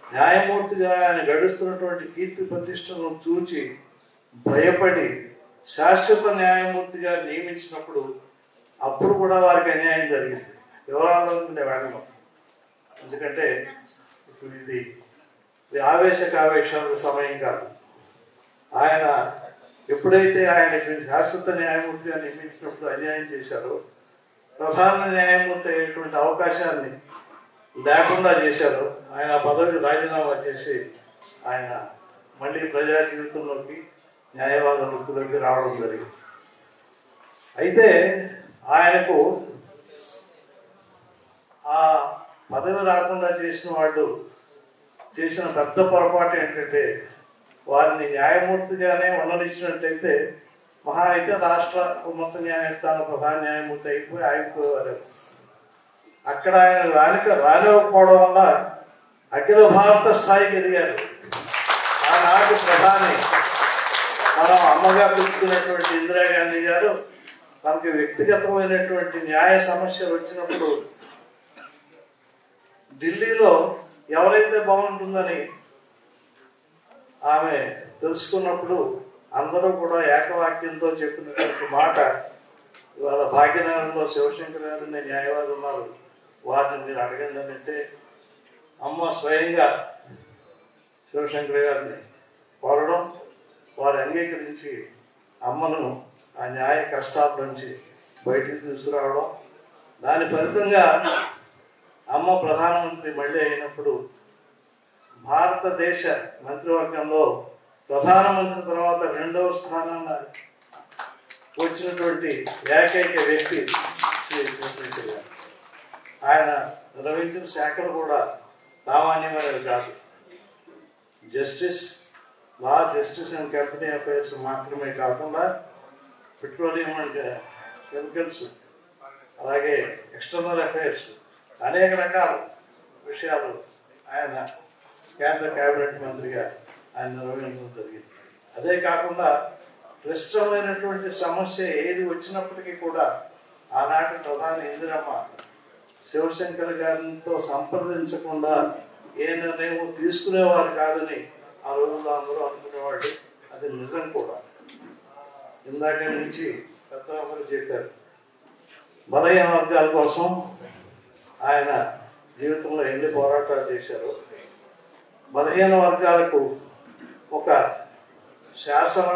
న్యాయమూర్తిగా ఆయన గడుస్తున్నటువంటి కీర్తి ప్రతిష్టలను చూచి భయపడి శాశ్వత న్యాయమూర్తిగా నియమించినప్పుడు అప్పుడు కూడా వారికి అన్యాయం జరిగింది. వివరాలను వెళ్ళను, ఎందుకంటే ఇప్పుడు ఇది ఆవేశకావేశాల సమయం కాదు. ఆయన ఎప్పుడైతే ఆయనకి శాశ్వత న్యాయమూర్తిగా నియమించినప్పుడు అన్యాయం చేశారో, ప్రధాన న్యాయమూర్తి అయ్యేటువంటి అవకాశాన్ని లేకుండా చేశారు. ఆయన పదవి రాజీనామా చేసి ఆయన మళ్ళీ ప్రజా జీవితంలోకి న్యాయవాద వృత్తిలోకి రావడం జరిగింది. అయితే ఆయనకు ఆ పదవి రాకుండా చేసిన వాళ్ళు చేసిన పెద్ద పొరపాటు ఏంటంటే, వారిని న్యాయమూర్తిగానే ఉండనిచ్చినట్టయితే మహా అయితే రాష్ట్ర ఉన్నత న్యాయస్థానం ప్రధాన న్యాయమూర్తి అయిపోయి ఆగిపోయేవారు. అక్కడ ఆయన రానివ్వకపోవడం వల్ల అఖిల భారత స్థాయికి ఎదిగారు. ఆనాటి ప్రధాని, మనం అమ్మగా పిలుచుకున్నటువంటి ఇందిరాగాంధీ గారు మనకి వ్యక్తిగతమైనటువంటి న్యాయ సమస్యలు వచ్చినప్పుడు ఢిల్లీలో ఎవరైతే బాగుంటుందని ఆమె తెలుసుకున్నప్పుడు అందరూ కూడా ఏకవాక్యంతో చెప్పినటువంటి మాట, ఇవాళ భాగ్యనగరంలో శివశంకర్ గారు న్యాయవాది ఉన్నారు, వారిని మీరు అడగండి అని అంటే అమ్మ స్వయంగా శివశంకర్ గారిని కోరడం, వారు అంగీకరించి అమ్మను ఆ న్యాయ కష్టాల నుంచి బయటికి తీసుకురావడం, దాని ఫలితంగా అమ్మ ప్రధానమంత్రి మళ్ళీ అయినప్పుడు భారతదేశ మంత్రివర్గంలో ప్రధానమంత్రి తర్వాత రెండవ స్థానాన్ని వచ్చినటువంటి ఏకైక వ్యక్తి శ్రీ శివశంకర్ గారు. ఆయన నిర్వహించిన శాఖలు కూడా సామాన్యమైనవి కాదు. Justice, law, justice and company affairs మాత్రమే కాకుండా పెట్రోలియం అండ్ కెమికల్స్, అలాగే ఎక్స్టర్నల్ అఫైర్స్, అనేక రకాల విషయాలు ఆయన కేంద్ర కేబినెట్ మంత్రిగా ఆయన నిర్వహించడం జరిగింది. అదే కాకుండా క్లిష్టమైనటువంటి సమస్య ఏది వచ్చినప్పటికీ కూడా ఆనాటి ప్రధాని ఇందిరమ్మ శివశంకర్ గారితో సంప్రదించకుండా ఏ నిర్ణయం తీసుకునేవారు కాదని ఆ రోజుల్లో అందరూ అనుకునేవాళ్ళు. అది నిజం కూడా. ఇందాక నుంచి పెద్దలందరూ చెప్పారు, బలహీన వర్గాల కోసం ఆయన జీవితంలో ఎన్ని పోరాటాలు చేశారు. బలహీన వర్గాలకు ఒక శాసన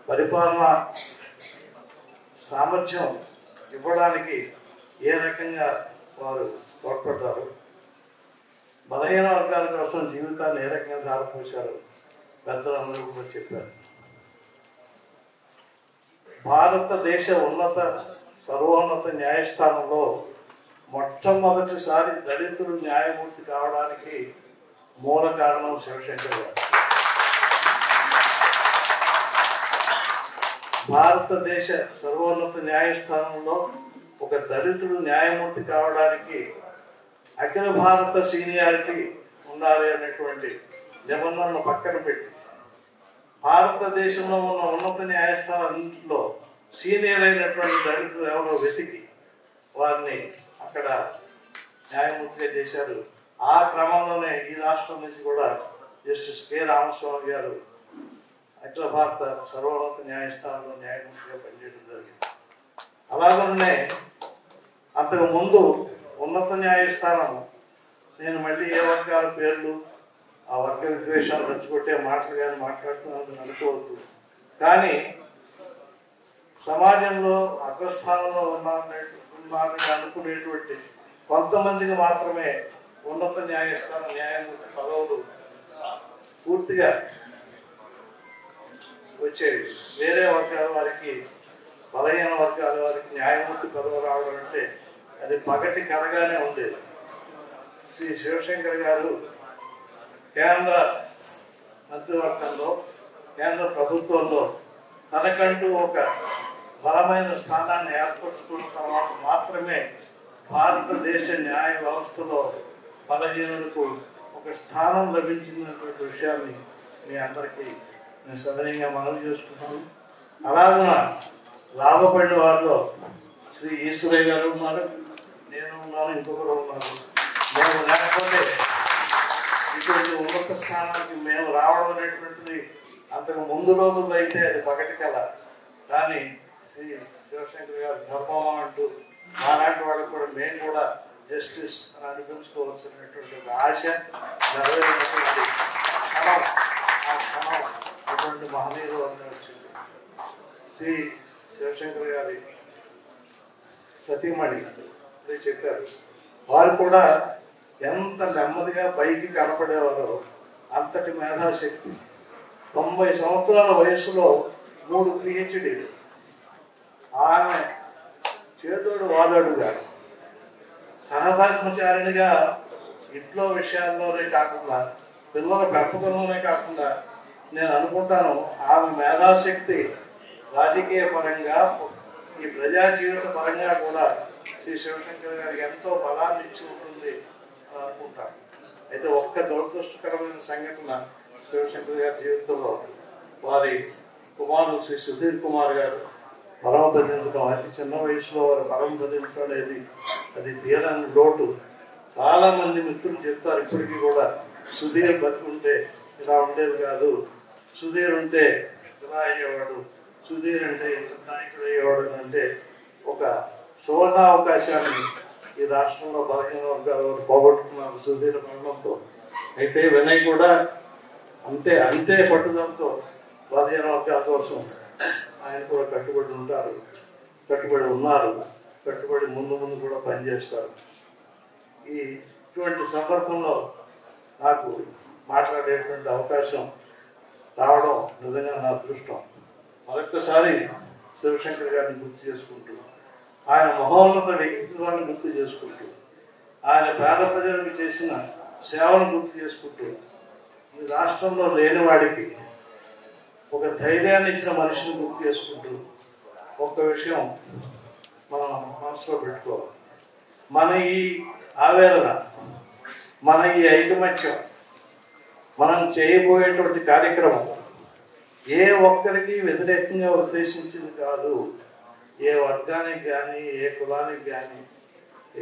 పరిపాలన సామర్థ్యం ఇవ్వడానికి ఏ రకంగా వారు తోడ్పడ్డారు, బలహీన వర్గాల కోసం జీవితాన్ని ఏ రకంగా దారిపోశారు పెద్దలందరూ కూడా చెప్పారు. భారతదేశ సర్వోన్నత న్యాయస్థానంలో మొట్టమొదటిసారి దళితుడు న్యాయమూర్తి కావడానికి మూల కారణం శివశంకర్ గారు. భారతదేశ సర్వోన్నత న్యాయస్థానంలో ఒక దళితుడు న్యాయమూర్తి కావడానికి అఖిల భారత సీనియారిటీ ఉండాలి అనేటువంటి నిబంధనలు పక్కన పెట్టి భారతదేశంలో ఉన్న ఉన్నత న్యాయస్థానాల్లో సీనియర్ అయినటువంటి దళితులు ఎవరో వెతికి వారిని అక్కడ న్యాయమూర్తిగా చేశారు. ఆ క్రమంలోనే ఈ రాష్ట్రం నుంచి కూడా జస్టిస్ కె రామస్వామి గారు అఖిల భారత సర్వోన్నత న్యాయస్థానంలో న్యాయమూర్తిగా పనిచేయడం జరిగింది. అలాగనే అంతకు ముందు ఉన్నత న్యాయస్థానం, నేను మళ్ళీ ఏ వర్గాల పేర్లు ఆ వర్గ విద్వేషాలు రెచ్చగొట్టే మాటలు కానీ మాట్లాడుతున్నాను అనుకోవద్దు, కానీ సమాజంలో అగ్రస్థానంలో ఉన్నారని అనుకునేటువంటి కొంతమందికి మాత్రమే ఉన్నత న్యాయస్థానం న్యాయమూర్తి పదవులు పూర్తిగా వచ్చేవి. వేరే వర్గాల వారికి, బలహీన వర్గాల వారికి న్యాయమూర్తి పదవి రావడం అంటే అది పగటి కలగానే ఉండేది. శ్రీ శివశంకర్ గారు కేంద్ర మంత్రివర్గంలో, కేంద్ర ప్రభుత్వంలో తనకంటూ ఒక బలమైన స్థానాన్ని ఏర్పరచుకున్న తర్వాత మాత్రమే భారతదేశ న్యాయ వ్యవస్థలో బలహీనులకు ఒక స్థానం లభించినటువంటి విషయాన్ని మీ అందరికీ నేను సవినయంగా మనవి చేసుకుంటాను. అలాగే లాభపడిన వారిలో శ్రీ ఈశ్వరయ్య గారు ఉన్నారు, నేను ఉన్నాను, ఇంకొకరు ఉన్నారు. మేము లేకపోతే ఇటువంటి ఉన్నత స్థానానికి మేము రావడం అనేటువంటిది అంతకు ముందు రోజుల్లో అయితే అది పగటి కల. కానీ శ్రీ శివశంకర్ గారు ధర్మం అంటూ ఆనాటి వాళ్ళకు కూడా మేము కూడా జస్టిస్ అని అనిపించుకోవాల్సినటువంటి ఒక ఆశ నెరవేరినటువంటి క్షణం, ఆ క్షణం అటువంటి మహనీయులు అని వచ్చింది. శ్రీ శివశంకర్ గారి సతీమణి చెప్పారు, వారు కూడా ఎంత నెమ్మదిగా పైకి కనపడేవారో అంతటి మేధాశక్తి. 90 సంవత్సరాల వయసులో 3 PhDలు. ఆమె చేదోడు వాదోడుగా సహధర్మచారిణిగా ఇంట్లో విషయాల్లోనే కాకుండా, పిల్లల పెంపకంలోనే కాకుండా, నేను అనుకుంటాను ఆమె మేధాశక్తి రాజకీయ పరంగా, ఈ ప్రజా జీవిత పరంగా కూడా శ్రీ శివశంకర్ గారికి ఎంతో బలాన్ని ఇచ్చి ఉంటుంది అని అనుకుంటాను. అయితే ఒక్క దురదృష్టకరమైన సంఘటన శివశంకర్ గారి జీవితంలో, వారి కుమారుడు శ్రీ సుధీర్ కుమార్ గారు పరమపదించడం, అతి చిన్న వయసులో వారు పరమపదించడం అనేది అది తీరని లోటు. చాలా మంది మిత్రులు చెప్తారు ఇప్పటికీ కూడా, సుధీర్ బతుకుంటే ఇలా ఉండేది కాదు, సుధీర్ ఉంటే ఇలా అయ్యేవాడు, సుధీర్ అంటే ఇంత నాయకుడు అయ్యేవాడు అంటే ఒక సువర్ణ అవకాశాన్ని ఈ రాష్ట్రంలో బలహీన వర్గాలు పోగొట్టుకున్నారు సుధీర్ మరణంతో. అయితే వినయ్ కూడా అంతే పట్టుదలతో బలహీన వర్గాల కోసం ఆయన కూడా కట్టుబడి ఉన్నారు, కట్టుబడి ముందు కూడా పనిచేస్తారు. ఇటువంటి సందర్భంలో నాకు మాట్లాడేటువంటి అవకాశం రావడం నిజంగా నా అదృష్టం. మరొక్కసారి శివశంకర్ గారిని గుర్తు చేసుకుంటూ, ఆయన మహోన్నత వ్యక్తిత్వాన్ని గుర్తు చేసుకుంటూ, ఆయన పేద ప్రజలకు చేసిన సేవను గుర్తు చేసుకుంటూ, ఈ రాష్ట్రంలో లేనివాడికి ఒక ధైర్యాన్ని ఇచ్చిన మనిషిని గుర్తు చేసుకుంటూ, ఒక్క విషయం మనం మనసులో పెట్టుకోవాలి. మన ఈ ఆవేదన, మన ఈ ఐకమత్యం, మనం చేయబోయేటువంటి కార్యక్రమం ఏ ఒక్కరికి వ్యతిరేకంగా ఉద్దేశించింది కాదు. ఏ వర్గానికి కానీ, ఏ కులానికి కానీ,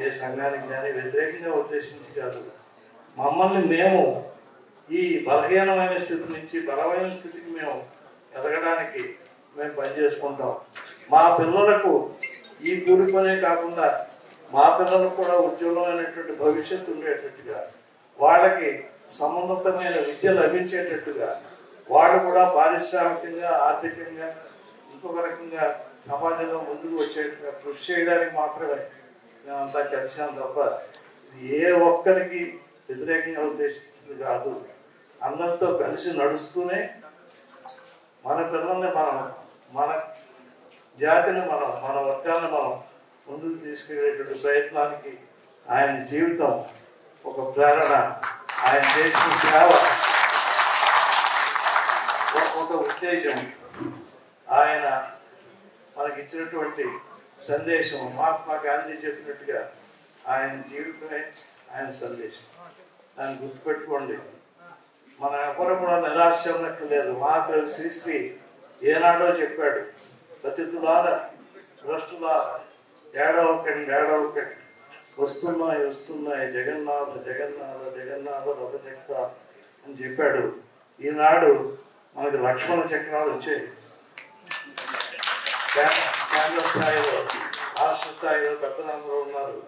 ఏ సంఘానికి కానీ వ్యతిరేకంగా ఉద్దేశించి కాదు. మమ్మల్ని మేము ఈ బలహీనమైన స్థితి నుంచి బలమైన స్థితికి మేము ఎదగడానికి మేము పనిచేసుకుంటాం. మా పిల్లలకు ఈ కూలిపోనే కాకుండా మా పిల్లలకు కూడా ఉజ్వలమైనటువంటి భవిష్యత్తు ఉండేటట్టుగా, వాళ్ళకి సమున్నతమైన విద్య లభించేటట్టుగా, వాళ్ళు కూడా పారిశ్రామికంగా, ఆర్థికంగా, ఇంకొక రకంగా సమాజంలో ముందుకు వచ్చేట్టుగా కృషి చేయడానికి మాత్రమే మేమంతా కలిసాం తప్ప ఏ ఒక్కరికి వ్యతిరేకంగా ఉద్దేశించింది కాదు. అందరితో కలిసి నడుస్తూనే మన పిల్లల్ని మన జాతిని మన వర్గాన్ని మనం ముందుకు తీసుకెళ్ళేటువంటి ప్రయత్నానికి ఆయన జీవితం ఒక ప్రేరణ, ఆయన చేసిన సేవ ఒక ఉద్దేశం, ఆయన మనకిచ్చినటువంటి సందేశం. మహాత్మా గాంధీ చెప్పినట్టుగా ఆయన జీవితమే ఆయన సందేశం. దాన్ని గుర్తుపెట్టుకోండి. మన ఎవరు కూడా నిరాశ చెందక్కర్లేదు. మహాకవి శ్రీశ్రీ ఏనాడో చెప్పాడు, పతితులార భ్రష్టులార ఏడవకండి వస్తున్నాయి జగన్నాథ జగన్నాథ జగన్నాథ రథచక్ర అని చెప్పాడు. ఈనాడు మనకి లక్ష్మణ చక్రాలు వచ్చాయి. కేంద్ర స్థాయిలో, రాష్ట్ర స్థాయిలో పెద్దలందరూ ఉన్నారు.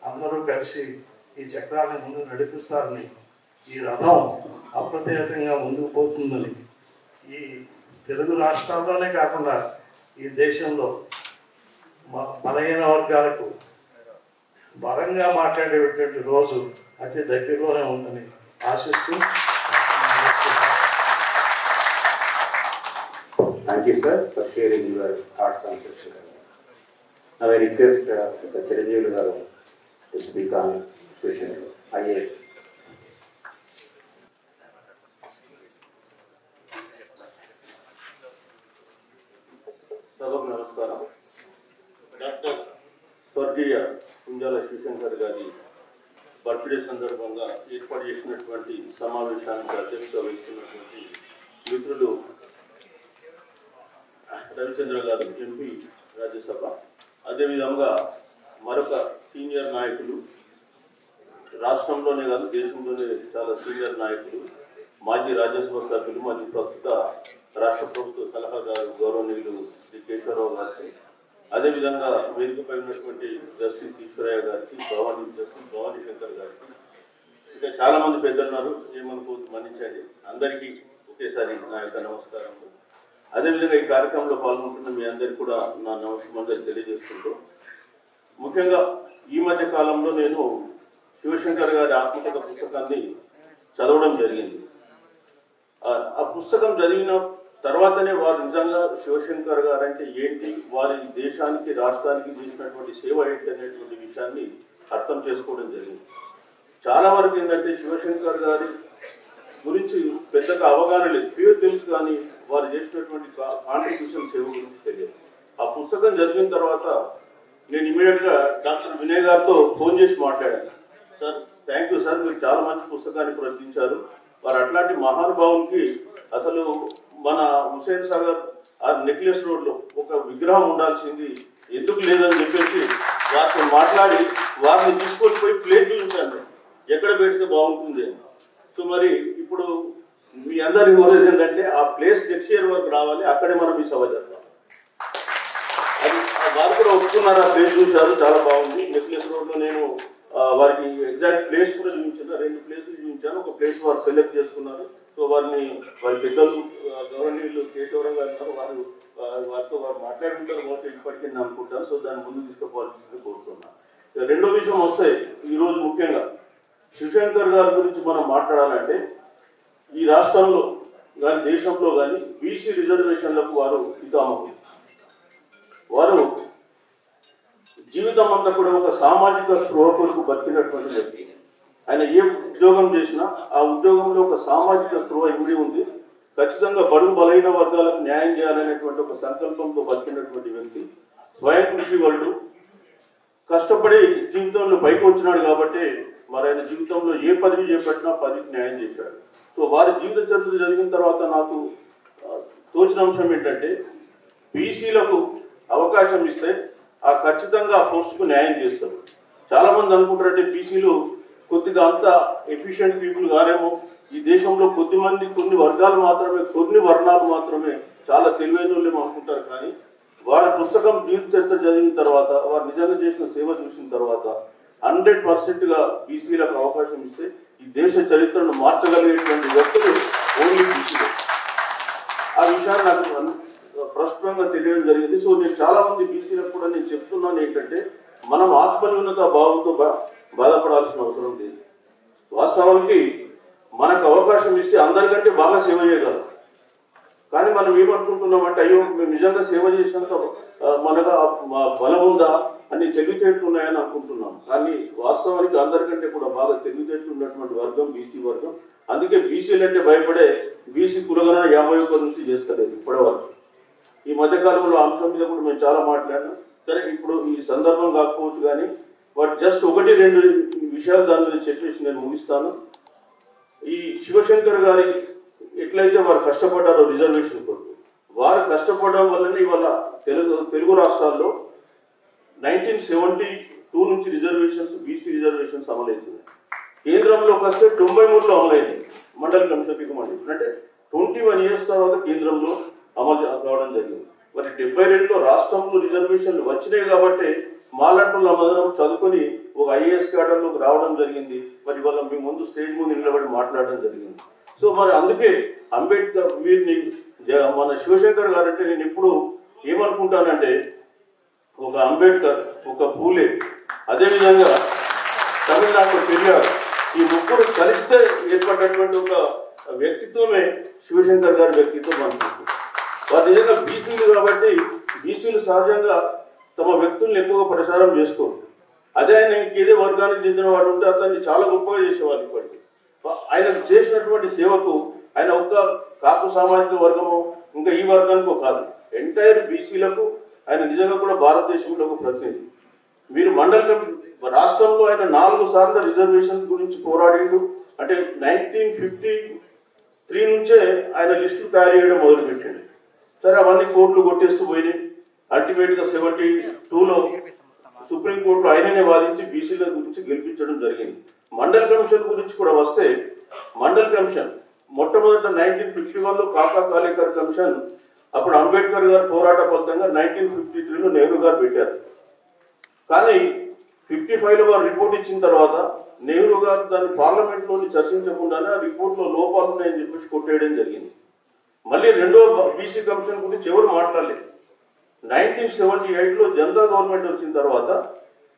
అందరూ కలిసి ఈ చక్రాన్ని ముందు నడిపిస్తారని, ఈ రథం అప్రతిహతంగా ముందుకు పోతుందని, ఈ తెలుగు రాష్ట్రాల్లోనే కాకుండా ఈ దేశంలో బలహీన వర్గాలకు బలంగా మాట్లాడేటువంటి రోజు అతి దగ్గరలోనే ఉందని ఆశిస్తూ. Thank you, sir, for sharing your thoughts on this. Now I request Mr. Chiranjeevi Garu to speak on Shivshankar IAS. సభకు నమస్కారం. డాక్టర్ స్వర్గీయ కుంజాల శివశంకర్ గారి బర్త్డే సందర్భంగా ఏర్పాటు చేసినటువంటి సమావేశానికి అధ్యక్షత వహిస్తున్నటువంటి మిత్రులు రవిచంద్ర గారు, ఎంపీ రాజ్యసభ, అదేవిధంగా మరొక సీనియర్ నాయకులు, రాష్ట్రంలోనే కాదు దేశంలోనే చాలా సీనియర్ నాయకులు, మాజీ రాజ్యసభ సభ్యులు, మాజీ ప్రస్తుత రాష్ట్ర ప్రభుత్వ సలహాదారు గౌరవనీయులు శ్రీ కేశవరావు గారికి, అదేవిధంగా వేదికపై ఉన్నటువంటి జస్టిస్ ఈశ్వరయ్య గారికి, భవానీ శంకర్ గారికి, ఇంకా చాలా మంది పెద్దలున్నారు, ఏమనుకోవద్దు, మన్నించండి. అందరికీ ఒకేసారి నా యొక్క నమస్కారములు. అదేవిధంగా ఈ కార్యక్రమంలో పాల్గొంటున్న మీ అందరికీ కూడా నా నమస్కారం తెలియజేసుకుంటూ, ముఖ్యంగా ఈ మధ్య కాలంలో నేను శివశంకర్ గారి ఆత్మకథ పుస్తకాన్ని చదవడం జరిగింది. ఆ పుస్తకం చదివిన తర్వాతనే వారు నిజంగా శివశంకర్ గారు అంటే ఏంటి, వారి దేశానికి రాష్ట్రానికి చేసినటువంటి సేవ ఏంటి అనేటువంటి విషయాన్ని అర్థం చేసుకోవడం జరిగింది. చాలా వరకు ఏంటంటే శివశంకర్ గారి గురించి పెద్దగా అవగాహన లేదు, పేరు తెలుసు కానీ వారు చేసినటువంటి కాంట్రిబ్యూషన్ సేవ గురించి తెలియదు. ఆ పుస్తకం చదివిన తర్వాత నేను ఇమీడియట్గా డాక్టర్ వినయ్ గారితో ఫోన్ చేసి మాట్లాడాను. సార్, థ్యాంక్ యూ సార్, మీరు చాలా మంచి పుస్తకాన్ని ప్రచురించారు. వారు అట్లాంటి మహానుభావునికి అసలు మన హుసేన్ సాగర్ ఆ నెక్లెస్ రోడ్లో ఒక విగ్రహం ఉండాల్సింది, ఎందుకు లేదని చెప్పేసి వారితో మాట్లాడి వారిని తీసుకొని పోయి ప్లేస్ చూపించాను, ఎక్కడ పెడితే బాగుంటుంది అని. సో మరి ఇప్పుడు మీ అందరికి కోరేది ఏంటంటే ఆ ప్లేస్ నెక్స్ట్ ఇయర్ వరకు రావాలి, అక్కడే మనం ఈ సభ చేద్దాం. అది వారు కూడా ఒప్పుకున్నారు, ఆ ప్లేస్ చూశారు, చాలా బాగుంది. నెక్లెస్ రోడ్లో నేను వారికి ఎగ్జాక్ట్ ప్లేస్ కూడా చూపించాను, 2 ప్లేసులు చూపించాను. ఒక ప్లేస్ వారు సెలెక్ట్ చేసుకున్నారు. సో వారిని వారి పెద్దలు గౌరవనీయులు కేశవరావు గారు ఉన్నారు, వారితో వారు మాట్లాడుకుంటారు, మోసం ఇప్పటికీ నేను అనుకుంటాను. సో దాన్ని ముందు తీసుకుపోవాల్సింది కోరుతున్నాను. రెండో విషయం వస్తే, ఈరోజు ముఖ్యంగా శివశంకర్ గారి గురించి మనం మాట్లాడాలంటే, ఈ రాష్ట్రంలో కానీ దేశంలో కానీ బీసీ రిజర్వేషన్లకు వారు పితామహులు. వారు జీవితం అంతా కూడా ఒక సామాజిక స్పృహ కొరకు బతికినటువంటి వ్యక్తి. ఆయన ఏ ఉద్యోగం చేసినా ఆ ఉద్యోగంలో ఒక సామాజిక స్పృహ ఇమిడి ఉంది. ఖచ్చితంగా బడుగు బలహీన వర్గాలకు న్యాయం చేయాలనేటువంటి ఒక సంకల్పంతో బతికినటువంటి వ్యక్తి, స్వయం కృషి వాళ్ళు కష్టపడి జీవితంలో పైకి వచ్చినాడు కాబట్టి మరి ఆయన జీవితంలో ఏ పదవి చేపట్టినా పదవికి న్యాయం చేశాడు. సో వారి జీవిత చరిత్ర చదివిన తర్వాత నాకు తోచిన అంశం ఏంటంటే బీసీలకు అవకాశం ఇస్తే ఆ ఖచ్చితంగా ఆ పోస్టుకు న్యాయం చేస్తారు. చాలా మంది అనుకుంటారంటే బీసీలు కొద్దిగా అంత ఎఫిషియెంట్ పీపుల్ గానేమో, ఈ దేశంలో కొన్ని వర్గాలు మాత్రమే, కొన్ని వర్ణాలు మాత్రమే చాలా తెలివైన వాళ్ళేమో అనుకుంటారు. కానీ వారి పుస్తకం జీవిత చరిత్ర చదివిన తర్వాత, వారు నిజంగా చేసిన సేవ చూసిన తర్వాత 100%గా బీసీలకు అవకాశం ఇస్తే ఈ దేశ చరిత్రను మార్చగలిగేటువంటి వ్యక్తులు ఓన్లీ బీసీలు. ఆ విషయాన్ని నాకు ప్రస్ఫుటంగా తెలియడం జరిగింది. సో నేను చాలా మంది బీసీలకు కూడా నేను చెప్తున్నాను ఏంటంటే, మనం ఆత్మన్యూనత భావంతో బాధపడాల్సిన అవసరం లేదు. వాస్తవానికి మనకు అవకాశం ఇస్తే అందరికంటే బాగా సేవ చేయగలం. కానీ మనం ఏమనుకుంటున్నామంటే, అయ్యో మేము నిజంగా సేవ చేసినంత మనకు బలం ఉందా, అన్ని తెలివితేటలు ఉన్నాయని అనుకుంటున్నాం. కానీ వాస్తవానికి అందరికంటే కూడా బాగా తెలివితేటలు ఉన్నటువంటి వర్గం బీసీ వర్గం. అందుకే బీసీలు అంటే భయపడే బీసీ కులగణన 51 నుంచి చేస్తలేదు ఇప్పటివరకు. ఈ మధ్యకాలంలో అంశం మీద కూడా మేము చాలా మాట్లాడినాం. సరే, ఇప్పుడు ఈ సందర్భం కాకపోవచ్చు, కానీ బట్ జస్ట్ 1-2 విషయాలు దాని మీద చెప్పేసి నేను ముగిస్తాను. ఈ శివశంకర్ గారి ఎట్లయితే వారు కష్టపడ్డారో రిజర్వేషన్ కొరకు, వారు కష్టపడడం వల్లనే ఇవాళ తెలుగు రాష్ట్రాల్లో 1972 నుంచి రిజర్వేషన్స్, బీసీ రిజర్వేషన్స్ అమలవుతున్నాయి. కేంద్రంలోకి వస్తే 93లో అమలైంది మండల కమిషన్ రికమెండేషన్. అంటే 21 years తర్వాత కేంద్రంలో అమలు కావడం జరిగింది. మరి 72లో రాష్ట్రంలో రిజర్వేషన్లు వచ్చినాయి కాబట్టి మాలాంటి అందరం చదువుకొని ఒక ఐఏఎస్ క్యాడర్లోకి రావడం జరిగింది. మరి ఇవాళ మీ ముందు స్టేజ్ ముందు నిలబడి మాట్లాడడం జరిగింది. సో మరి అందుకే అంబేద్కర్ వీరిని మన శివశంకర్ గారు అంటే నేను ఎప్పుడు ఏమనుకుంటానంటే, ఒక అంబేద్కర్, ఒక పూలే, అదేవిధంగా తమిళనాడు పెరియార్, ఈ ముగ్గురు కలిస్తే ఏర్పడినటువంటి ఒక వ్యక్తిత్వమే శివశంకర్ గారి వ్యక్తిత్వం అనుకుంటుంది. వారు నిజంగా బీసీలు కాబట్టి బీసీలు సహజంగా తమ వ్యక్తుల్ని ఎక్కువగా ప్రచారం చేసుకోరు. అదే ఆయన ఇంకేదే వర్గానికి చెందిన వాడు ఉంటే అతన్ని చాలా గొప్పగా చేసేవాళ్ళు. ఇప్పటికీ ఆయనకు చేసినటువంటి సేవకు ఆయన ఒక్క కాపు సామాజిక వర్గము ఇంకా ఈ వర్గానికో కాదు, ఎంటైర్ బీసీలకు ఆయన నిజంగా కూడా భారతదేశంలో ఒక ప్రతినిధి. మీరు రాష్ట్రంలో ఆయన 4 సార్లు రిజర్వేషన్ గురించి పోరాడిండు. అంటే 1953 నుంచే ఆయన లిస్టు తయారు చేయడం మొదలుపెట్టిండు. సరే, అవన్నీ కోర్టులు కొట్టేస్తూ పోయినాయి. అల్టిమేట్ గా 72లో సుప్రీంకోర్టులో ఆయననే వాదించి బీసీల గురించి గెలిపించడం జరిగింది. మండల్ కమిషన్ గురించి కూడా వస్తే, మండల్ కమిషన్ మొట్టమొదట 1951లో కాకా కాలేకర్ కమిషన్, అప్పుడు అంబేద్కర్ గారు పోరాట ఫలితంగా 1953లో నెహ్రూ గారు పెట్టారు. కానీ 55లో వారు రిపోర్ట్ ఇచ్చిన తర్వాత నెహ్రూ గారు దాన్ని పార్లమెంట్ లోని చర్చించకుండానే ఆ రిపోర్ట్ లో లోపాలు ఉన్నాయని చెప్పేసి కొట్టేయడం జరిగింది. మళ్ళీ రెండో బీసీ కమిషన్ గురించి ఎవరు మాట్లాడలేదు. 1978లో జనతా గవర్నమెంట్ వచ్చిన తర్వాత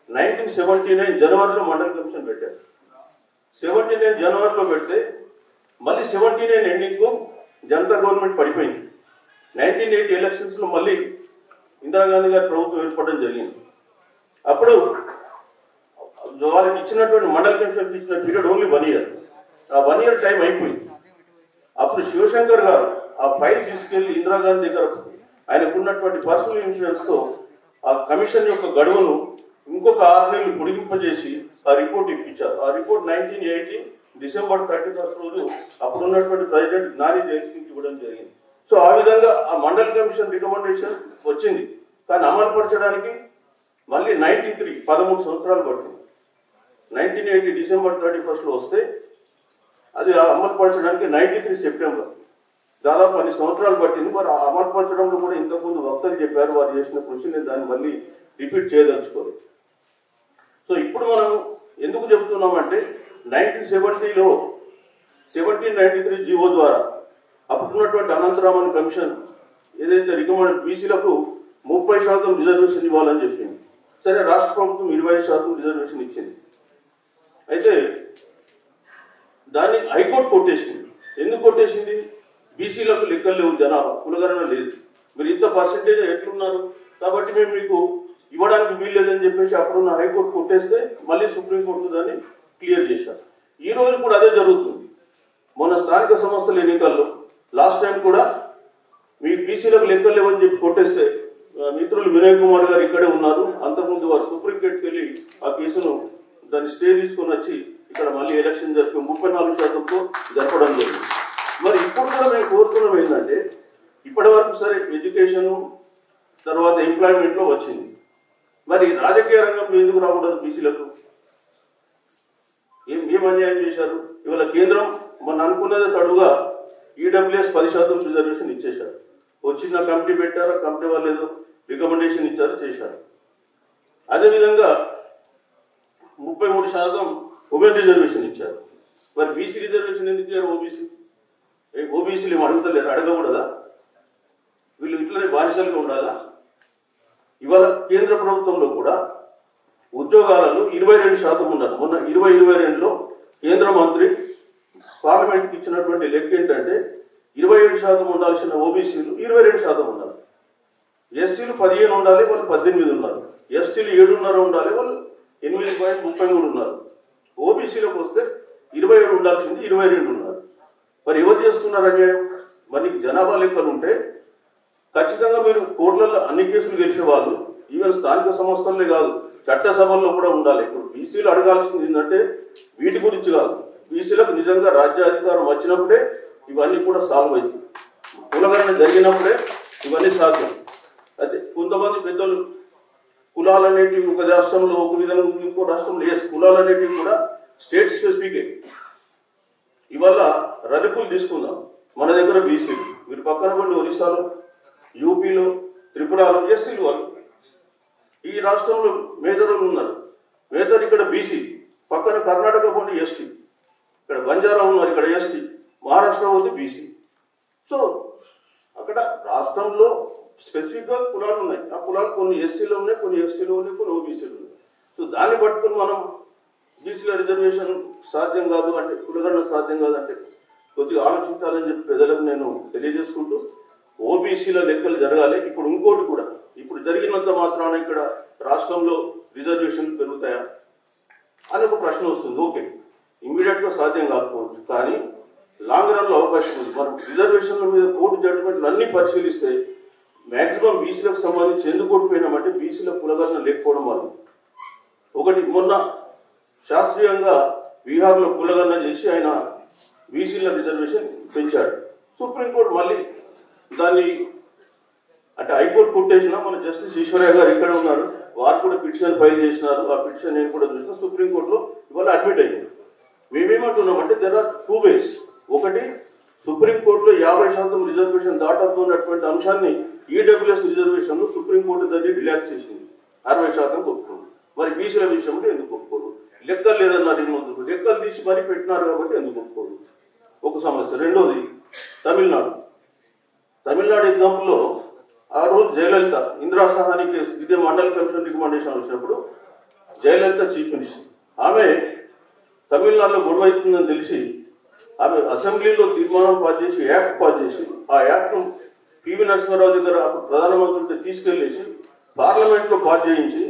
1979 జనవరిలో మండల్ కమిషన్ పెట్టారు. 79 జనవరిలో పెడితే మళ్ళీ 79 ఎండింగ్ జనతా గవర్నమెంట్ పడిపోయింది. 1980 ఎలక్షన్స్ లో మళ్ళీ ఇందిరాగాంధీ గారి ప్రభుత్వం ఏర్పడడం జరిగింది. అప్పుడు వారికి ఇచ్చినటువంటి మండల్ కమిషన్ ఇచ్చిన పీరియడ్ ఓన్లీ 1 year. ఆ 1 year టైం అయిపోయింది. అప్పుడు శివశంకర్ గారు ఆ ఫైల్ తీసుకెళ్లి ఇందిరాగాంధీ దగ్గర ఆయనకున్నటువంటి పర్సనల్ ఇన్ఫ్లుయెన్స్ తో ఆ కమిషన్ యొక్క గడువును ఇంకొక 6 నెలలు పొడిగింపజేసి ఆ రిపోర్ట్ ఇప్పించారు. ఆ రిపోర్ట్ 1980 డిసెంబర్ 31 రోజు అప్పుడున్నటువంటి ప్రెసిడెంట్ జ్ఞాని జైల్ సింగ్ ఇవ్వడం జరిగింది. సో ఆ విధంగా ఆ మండల్ కమిషన్ రికమెండేషన్ వచ్చింది. కానీ అమలుపరచడానికి మళ్ళీ 13 సంవత్సరాలు పడుతుంది. 1980 డిసెంబర్ 31 వస్తే అది అమలుపరచడానికి 93 సెప్టెంబర్, దాదాపు 10 సంవత్సరాలు పట్టింది. మరి అమలుపరచడంలో కూడా ఇంతకుముందు వక్తలు చెప్పారు వారు చేసిన కృషి. నేను దాన్ని మళ్ళీ రిపీట్ చేయదలుచుకోలేదు. సో ఇప్పుడు మనం ఎందుకు చెప్తున్నామంటే 1970లో 1793 జీవో ద్వారా అప్పుడున్నటువంటి అనంతరామన్ కమిషన్ ఏదైతే రికమెండ్ బీసీలకు 30% రిజర్వేషన్ ఇవ్వాలని చెప్పింది. సరే, రాష్ట్ర ప్రభుత్వం 20% రిజర్వేషన్ ఇచ్చింది. అయితే దాన్ని హైకోర్టు కొట్టేసింది. ఎందుకు కొట్టేసింది? బీసీలకు లెక్కలు లేవు, జనాభా కులగణన లేదు, మీరు ఇంత పర్సెంటేజ్ ఎట్లున్నారు కాబట్టి మేము మీకు ఇవ్వడానికి వీల్లేదని చెప్పేసి అప్పుడున్న హైకోర్టు కొట్టేస్తే మళ్ళీ సుప్రీంకోర్టు దాన్ని క్లియర్ చేశారు. ఈ రోజు కూడా అదే జరుగుతుంది. మొన్న స్థానిక సంస్థల ఎన్నికల్లో లాస్ట్ టైం కూడా మీ బీసీలకు లెక్కలు లేవని చెప్పి కొట్టేస్తే మిత్రులు వినయ్ కుమార్ గారు ఇక్కడే ఉన్నారు. అంతకుముందు వారు సుప్రీంకోర్టుకి వెళ్ళి ఆ కేసును దాన్ని స్టే తీసుకొని వచ్చి ఇక్కడ మళ్ళీ ఎలక్షన్ జరిపి 34%తో జరపడం జరిగింది. మరి ఇప్పుడు కూడా మేము కోరుతున్నాం ఏంటంటే ఇప్పటి వరకు సరే ఎడ్యుకేషన్ తర్వాత ఎంప్లాయ్మెంట్లో వచ్చింది, మరి రాజకీయ రంగంలో ఎందుకు రాకూడదు? బీసీలకు ఏం అన్యాయం చేశారు? ఇవాళ కేంద్రం మొన్న అనుకున్నదే తడుగా ఈడబ్ల్యూఎస్ 10% రిజర్వేషన్ ఇచ్చేశారు. చిన్న కమిటీ పెట్టారు, ఆ కమిటీ వాళ్ళు ఏదో రికమెండేషన్ ఇచ్చారు, చేశారు. అదేవిధంగా 33% ఉమెన్ రిజర్వేషన్ ఇచ్చారు. మరి బీసీ రిజర్వేషన్ ఎందుకు ఇచ్చారు? ఓబీసీలు ఏమి అడుగుతలేరు, అడగకూడదా? వీళ్ళు ఇట్లనే బానిసలుగా ఉండాలా? ఇవాళ కేంద్ర ప్రభుత్వంలో కూడా ఉద్యోగాలలో 22% ఉన్నారు. మొన్న 2022లో కేంద్ర మంత్రి పార్లమెంట్కి ఇచ్చినటువంటి లెక్క ఏంటంటే 27% ఉండాల్సిన ఓబీసీలు 22% ఉన్నారు. ఎస్సీలు 15 ఉండాలి, వాళ్ళు 18 ఉన్నారు. ఎస్టీలు 7.5 ఉండాలి, వాళ్ళు 8.33 ఉన్నారు. ఓబీసీలకు వస్తే 27 ఉండాల్సింది 22 ఉన్నారు. మరి ఎవరు చేస్తున్నారు అన్యాయం? మరి జనాభా లెక్కలు ఉంటే ఖచ్చితంగా మీరు కోర్టులలో అన్ని కేసులు గెలిచే వాళ్ళు ఈవెన్ స్థానిక సంస్థలే కాదు చట్టసభల్లో కూడా ఉండాలి. ఇప్పుడు బీసీలు అడగాల్సింది ఏంటంటే వీటి గురించి కాదు, బీసీలకు నిజంగా రాజ్యాధికారం వచ్చినప్పుడే ఇవన్నీ కూడా సాల్వ్ అయింది. కులగణన జరిగినప్పుడే ఇవన్నీ సాధ్యం. అయితే కొంతమంది పెద్దలు కులాలు అనేటివి ఒక రాష్ట్రంలో ఒక విధంగా ఇంకో రాష్ట్రంలో కులాలు అనేటివి కూడా స్టేట్ స్పెసిఫికే. ఇవాళ రజకులు తీసుకుందాం, మన దగ్గర బీసీలు, మీరు పక్కన పడి ఒరిస్సాలో, యూపీలో, త్రిపురలో ఎస్సీలు వాళ్ళు. ఈ రాష్ట్రంలో మేదరులు ఉన్నారు, మేదరు ఇక్కడ బీసీ, పక్కన కర్ణాటక పోటీ ఎస్టీ, ఇక్కడ బంజారా ఉన్నారు, ఇక్కడ ఎస్టీ, మహారాష్ట్ర పోతే బీసీ. సో అక్కడ రాష్ట్రంలో స్పెసిఫిక్గా కులాలు ఉన్నాయి. ఆ కులాలు కొన్ని ఎస్సీలో ఉన్నాయి, కొన్ని ఎస్టీలో ఉన్నాయి, కొన్ని ఓబీసీలు ఉన్నాయి. సో దాన్ని పట్టుకుని మనం బీసీల రిజర్వేషన్ సాధ్యం కాదు అంటే, కులగణన సాధ్యం కాదంటే కొద్దిగా ఆలోచించాలని చెప్పి ప్రజలకు నేను తెలియజేసుకుంటూ, ఓబీసీల లెక్కలు జరగాలి. ఇప్పుడు ఇంకోటి కూడా, ఇప్పుడు జరిగినంత మాత్రాన ఇక్కడ రాష్ట్రంలో రిజర్వేషన్లు పెరుగుతాయా అని ఒక ప్రశ్న వస్తుంది. ఓకే, ఇమ్మీడియట్గా సాధ్యం కాకపోవచ్చు, కానీ లాంగ్ రన్లో అవకాశం ఉంది. మనం రిజర్వేషన్ల మీద కోర్టు జడ్జిమెంట్లు అన్ని పరిశీలిస్తే మ్యాక్సిమం బీసీలకు సంబంధించి ఎందుకు ఓడిపోయినామంటే బీసీల కులగణన లేకపోవడం వల్ల. ఒకటి మొన్న శాస్త్రీయంగా బీహార్లో కులగణన చేసి ఆయన బీసీల రిజర్వేషన్ పెంచాడు. సుప్రీంకోర్టు మళ్ళీ దాన్ని అంటే హైకోర్టు కొట్టేసిన మన జస్టిస్ ఈశ్వరయ్య గారు ఇక్కడ ఉన్నారు, వారు కూడా పిటిషన్ ఫైల్ చేసినారు. ఆ పిటిషన్ నేను కూడా చూసిన, సుప్రీంకోర్టులో ఇవాళ అడ్మిట్ అయింది. మేమేమంటున్నామంటే దెర్ ఆర్ 2 ways. ఒకటి, సుప్రీంకోర్టులో 50% రిజర్వేషన్ దాటవుతున్నటువంటి అంశాన్ని ఈడబ్ల్యూఎస్ రిజర్వేషన్ సుప్రీంకోర్టు దాన్ని రిలాక్స్ చేసింది, 60% ఒప్పుకోండి. మరి బీసీల విషయంలో ఎందుకు ఒప్పుకోరు? లెక్కలు లేదన్నారు, ముందుకు లెక్కలు తీసి మరీ పెట్టినారు కాబట్టి ఎందుకు ఒప్పుకోరు? ఒక సమస్య. రెండోది, తమిళనాడు ఎగ్జాంపుల్లో ఆ రోజు జయలలిత ఇందిరా సహాని కేసు ఇదే మండల్ కమిషన్ రికమెండేషన్ వచ్చినప్పుడు జయలలిత చీఫ్ మినిస్టర్, ఆమె తమిళనాడులో గొడవ అవుతుందని తెలిసి ఆమె అసెంబ్లీలో తీర్మానం పాస్ చేసి యాక్ట్ పాస్ చేసి ఆ యాక్ట్ను పివి నరసింహారావు దగ్గర ప్రధానమంత్రితో తీసుకెళ్లేసి పార్లమెంట్లో పాస్ చేయించి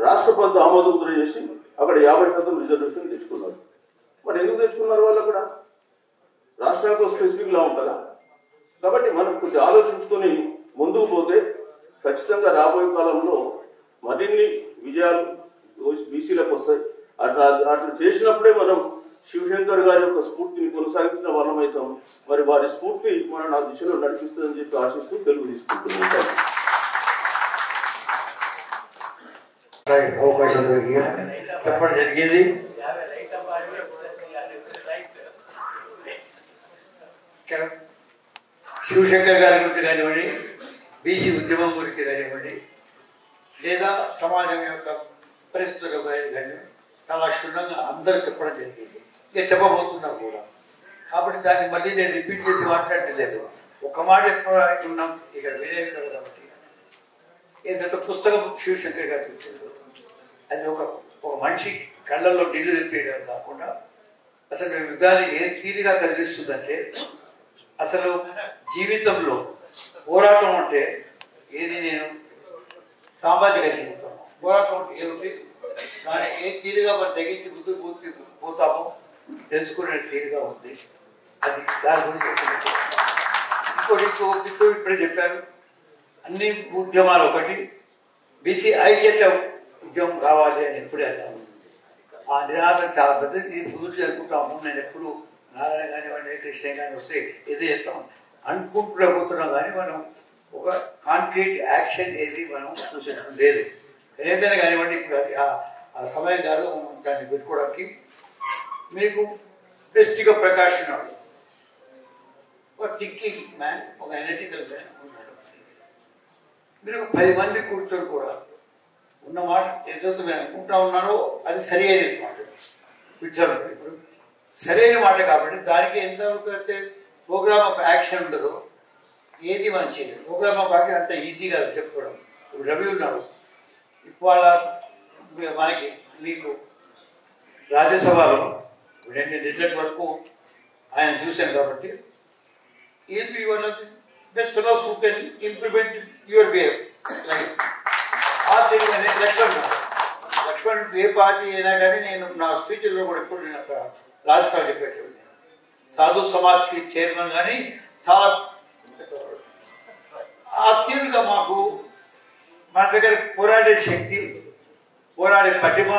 రాష్ట్రపతి ఆమోదముద్ర చేసి అక్కడ 50% రిజర్వేషన్ తెచ్చుకున్నారు. మరి ఎందుకు తెచ్చుకున్నారు? వాళ్ళు అక్కడ రాష్ట్రానికి స్పెసిఫిక్ లా ఉంటుందా? కాబట్టి మనం కొంచెం ఆలోచించుకొని ముందుకు పోతే ఖచ్చితంగా రాబోయే కాలంలో మరిన్ని విజయాలు బీసీలకు వస్తాయి. అట్లా చేసినప్పుడే మనం శివశంకర్ గారి యొక్క స్ఫూర్తిని కొనసాగించిన వాళ్ళం అవుతాం. మరి వారి స్ఫూర్తి మనం ఆ దిశలో నడిపిస్తుందని చెప్పి ఆశిస్తూ తెలుగు తీసుకుంటున్నాం. అవకాశం చెప్పడం జరిగేది. శివశంకర్ గారి గురించి కానివ్వండి, బీసీ ఉద్యమం గురించి కానివ్వండి, లేదా సమాజం యొక్క పరిస్థితుల కానీ చాలా క్షుణ్ణంగా అందరూ చెప్పడం జరిగింది. ఇక చెప్పబోతున్నాం కూడా. కాబట్టి దాన్ని మళ్ళీ నేను రిపీట్ చేసి మాట్లాడలేదు. ఒక మాట చెప్పడానికి ఉన్నాం ఇక్కడ వినేది కదా. కాబట్టి ఏదైతే పుస్తకం శివశంకర్ గారు ఇచ్చారు, అది ఒక మనిషి కళ్ళల్లో నీళ్లు తెప్పియడం కాకుండా అసలు విధాన్ని ఏ తీరుగా కదిలిస్తుందంటే, అసలు జీవితంలో పోరాటం అంటే ఏది, నేను సామాజిక జీవితం పోరాటం అంటే ఏమిటి, దాన్ని ఏ తీరుగా మనం తగ్గించి ముందుకు పోతామో తెలుసుకునే తీరుగా ఉంది. అది దాని గురించి ఇంకోటి ఇప్పుడే చెప్పారు, అన్ని ఉద్యమాలు ఒకటి, బీసీ ఐక్యత ఉద్యమం కావాలి అని ఎప్పుడే అన్నాను. ఆ నిరాదరణ చాలా పెద్దది. ఇది కుదురు జరుపుకుంటాము. నేను ఎప్పుడు నారాయణ కానివ్వండి, కృష్ణ కానీ వస్తే ఇదే చేస్తాం అనుకుంటూ పోతున్నాం, కానీ మనం ఒక కాంక్రీట్ యాక్షన్ ఏది మనం చూసేటం లేదు. ఏదైనా కానివ్వండి, ఇప్పుడు అది ఆ సమయం కాదు మనం దాన్ని పెట్టుకోవడానికి. మీకు బెస్ట్గా ప్రకాష్ ఉన్నాడు, ఒక థింకింగ్ మ్యాన్, ఒక ఎనలిటికల్ మ్యాన్ ఉన్నాడు. మీరు ఒక 10 మంది కూర్చొని కూడా ఉన్న మాట ఏదైతే మేము అనుకుంటా ఉన్నారో అది సరి అయిన మాట విద్యార్థులు. ఇప్పుడు సరైన మాట కాబట్టి దానికి ఎంతవరకు అయితే ప్రోగ్రామ్ ఆఫ్ యాక్షన్ ఉండదో ఏది మనం చేయలేదు. ప్రోగ్రామ్ ఆఫ్ యాక్షన్ అంత ఈజీగా చెప్పుకోవడం. ఇప్పుడు రవి ఉన్నాడు, ఇవాళ మనకి మీకు రాజ్యసభలో నిన్నటి వరకు ఆయన చూశాను కాబట్టి he'll be one of the best fellows who can implement your behave like ఆ తెలియని లక్ష్మణ్ ఏ పార్టీ అయినా కానీ నేను నా స్పీచ్లో కూడా ఎప్పుడు నేను అక్కడ రాజ్యసభ చెప్పేటప్పుడు సాధు సమాజ్కి చైర్మన్ కానీ చాలా ఆ తీరుగా మాకు మన దగ్గర పోరాడే శక్తి, పోరాడే పటిమ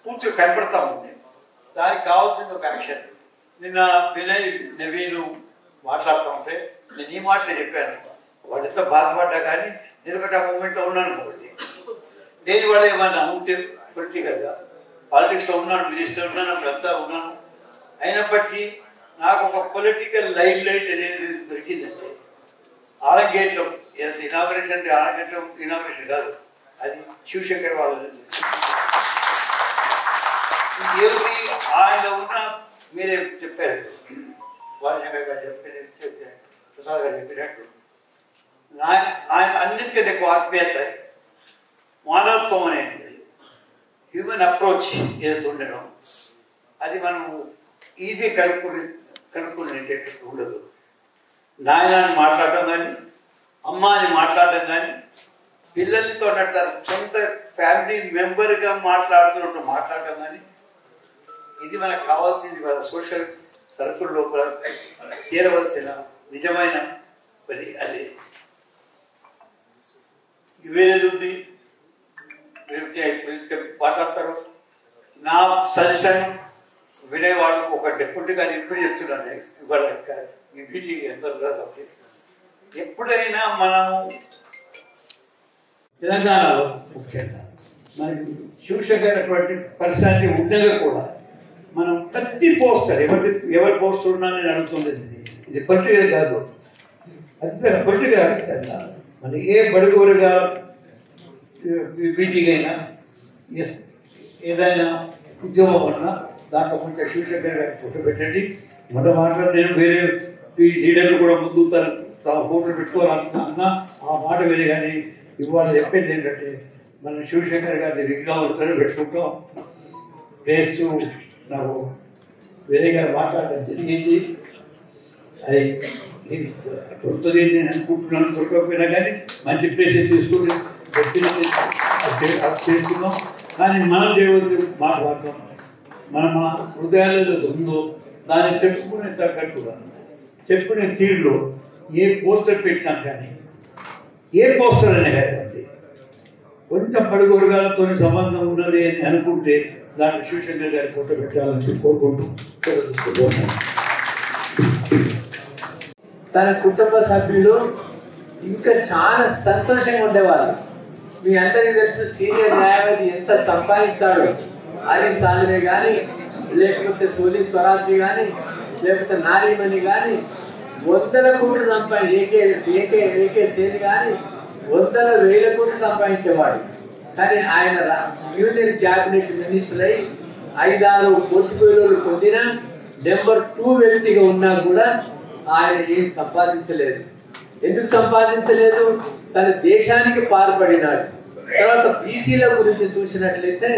పూర్తిగా కనపడతా ఉంది. దానికి కావాల్సింది ఒక యాక్షన్. నిన్న వినయ్ నవీను మాట్లాడుతూ ఉంటే నేను ఈ మాటలే చెప్పాను. వాళ్ళు ఎంత బాధపడ్డా కానీ ఎందుకంటే ఆ మూమెంట్లో ఉన్నాను కాబట్టి, నేను వాళ్ళు ఏమన్నా ఉంటే పొలిటికల్గా పాలిటిక్స్లో ఉన్నాను, మినిస్టర్ ఉన్నాను, అప్పుడంతా ఉన్నాను. అయినప్పటికీ నాకు ఒక పొలిటికల్ లైఫ్ లైట్ అనేది దొరికిందంటే ఆరంగేట్లో ఇనాగరేషన్ అంటే ఆరంగేట్లో ఇనాగరేషన్ కాదు, అది శివశంకర్ వాళ్ళు ఏమి ఆయన ఉన్న మీరే చెప్పారు, వారశంకర్ గారు చెప్పారు, ప్రసాద్ గారు చెప్పినట్టు ఆయన అన్నింటికంటే ఎక్కువ ఆత్మీయత, మానవత్వం అనేది హ్యూమన్ అప్రోచ్ ఏదైతే ఉండడం అది మనం ఈజీ కలుపుకునేటట్టు ఉండదు. నాయనాన్ని మాట్లాడటం కానీ, అమ్మ అని మాట్లాడటం కానీ, పిల్లలతో అంటారు సొంత ఫ్యామిలీ మెంబర్గా మాట్లాడుతున్నట్టు మాట్లాడటం కానీ, ఇది మనకు కావాల్సింది వాళ్ళ సోషల్ సర్కిల్ లోపల చేరవలసిన నిజమైన పని. అది ఇవేది ఉంది మాట్లాడతారు. నా సజెషన్ వినే వాళ్ళకు ఒక డెప్యూటీగా ఇప్పుడు చెప్తున్నాను, ఇవాళ ఈ మీటింగ్ ఎంత కాబట్టి ఎప్పుడైనా మనము తెలంగాణలో ముఖ్యంగా మనకి శివశంకర్ అటువంటి పర్సనాలిటీ ఉండగా కూడా మనం ప్రతి పోస్టర్ ఎవరి పోస్టర్ ఉన్నా నేను అడుగుతుండేది. ఇది పొలిటికల్ కాదు, అది పొలిటికల్ అతీతంగా మన ఏ బడుగురుగా మీటింగ్ అయినా ఏదైనా ఉద్యోగం అన్నా దాంట్లో కొంచెం శివశంకర్ గారి ఫోటో పెట్టండి. మొన్న మాట్లాడి నేను వేరే లీడర్లు కూడా ముందు తమ ఫోటోలు పెట్టుకోవాలన్నా అన్న ఆ మాట వేరే. కానీ ఇవాళ చెప్పేది ఏంటంటే మనం శివశంకర్ గారి విగ్రహాలతో పెట్టుకుంటాం. ప్లేస్ నాకు వేరే గారు మాట్లాడడం జరిగింది, అది దొరుకుతుంది నేను అనుకుంటున్నాను. దొరకకపోయినా కానీ మంచి ప్లేస్ తీసుకుని చేస్తున్నాం. కానీ మనం చేయవలసిన మాట మాత్రం మనం మా హృదయాలలో ఉందో దాన్ని చెప్పుకునే తగ్గట్టుగా చెప్పుకునే తీరులో ఏ పోస్టర్ పెట్టినా కానీ, ఏ పోస్టర్ అయినా కానివ్వండి, కొంచెం పడుగు వర్గాలతో సంబంధం ఉన్నది అని అనుకుంటే దాంట్లో శివశంకర్ గారి ఫోటో పెట్టాలని కోరుకుంటూ తన కుటుంబ సభ్యులు ఇంకా చాలా సంతోషంగా ఉండేవాళ్ళు. మీ అందరికీ తెలుసు సీనియర్ న్యాయవాది ఎంత సంపాదిస్తాడో. హరి సాల్వే కానీ, లేకపోతే సోలి స్వరాజ్య కానీ, లేకపోతే నారీమణి కానీ 100 కోట్లు ఏకే సేని కానీ 100,000 కోట్లు సంపాదించేవాడు. కానీ ఆయన యూనియన్ క్యాబినెట్ మినిస్టర్ అయి 5-6 పోర్ట్ఫోలియోలు పొందిన నెంబర్ 2 వ్యక్తిగా ఉన్నా కూడా ఆయన ఏం సంపాదించలేదు. ఎందుకు సంపాదించలేదు? తన దేశానికి పాల్పడినాడు. తర్వాత బీసీల గురించి చూసినట్లయితే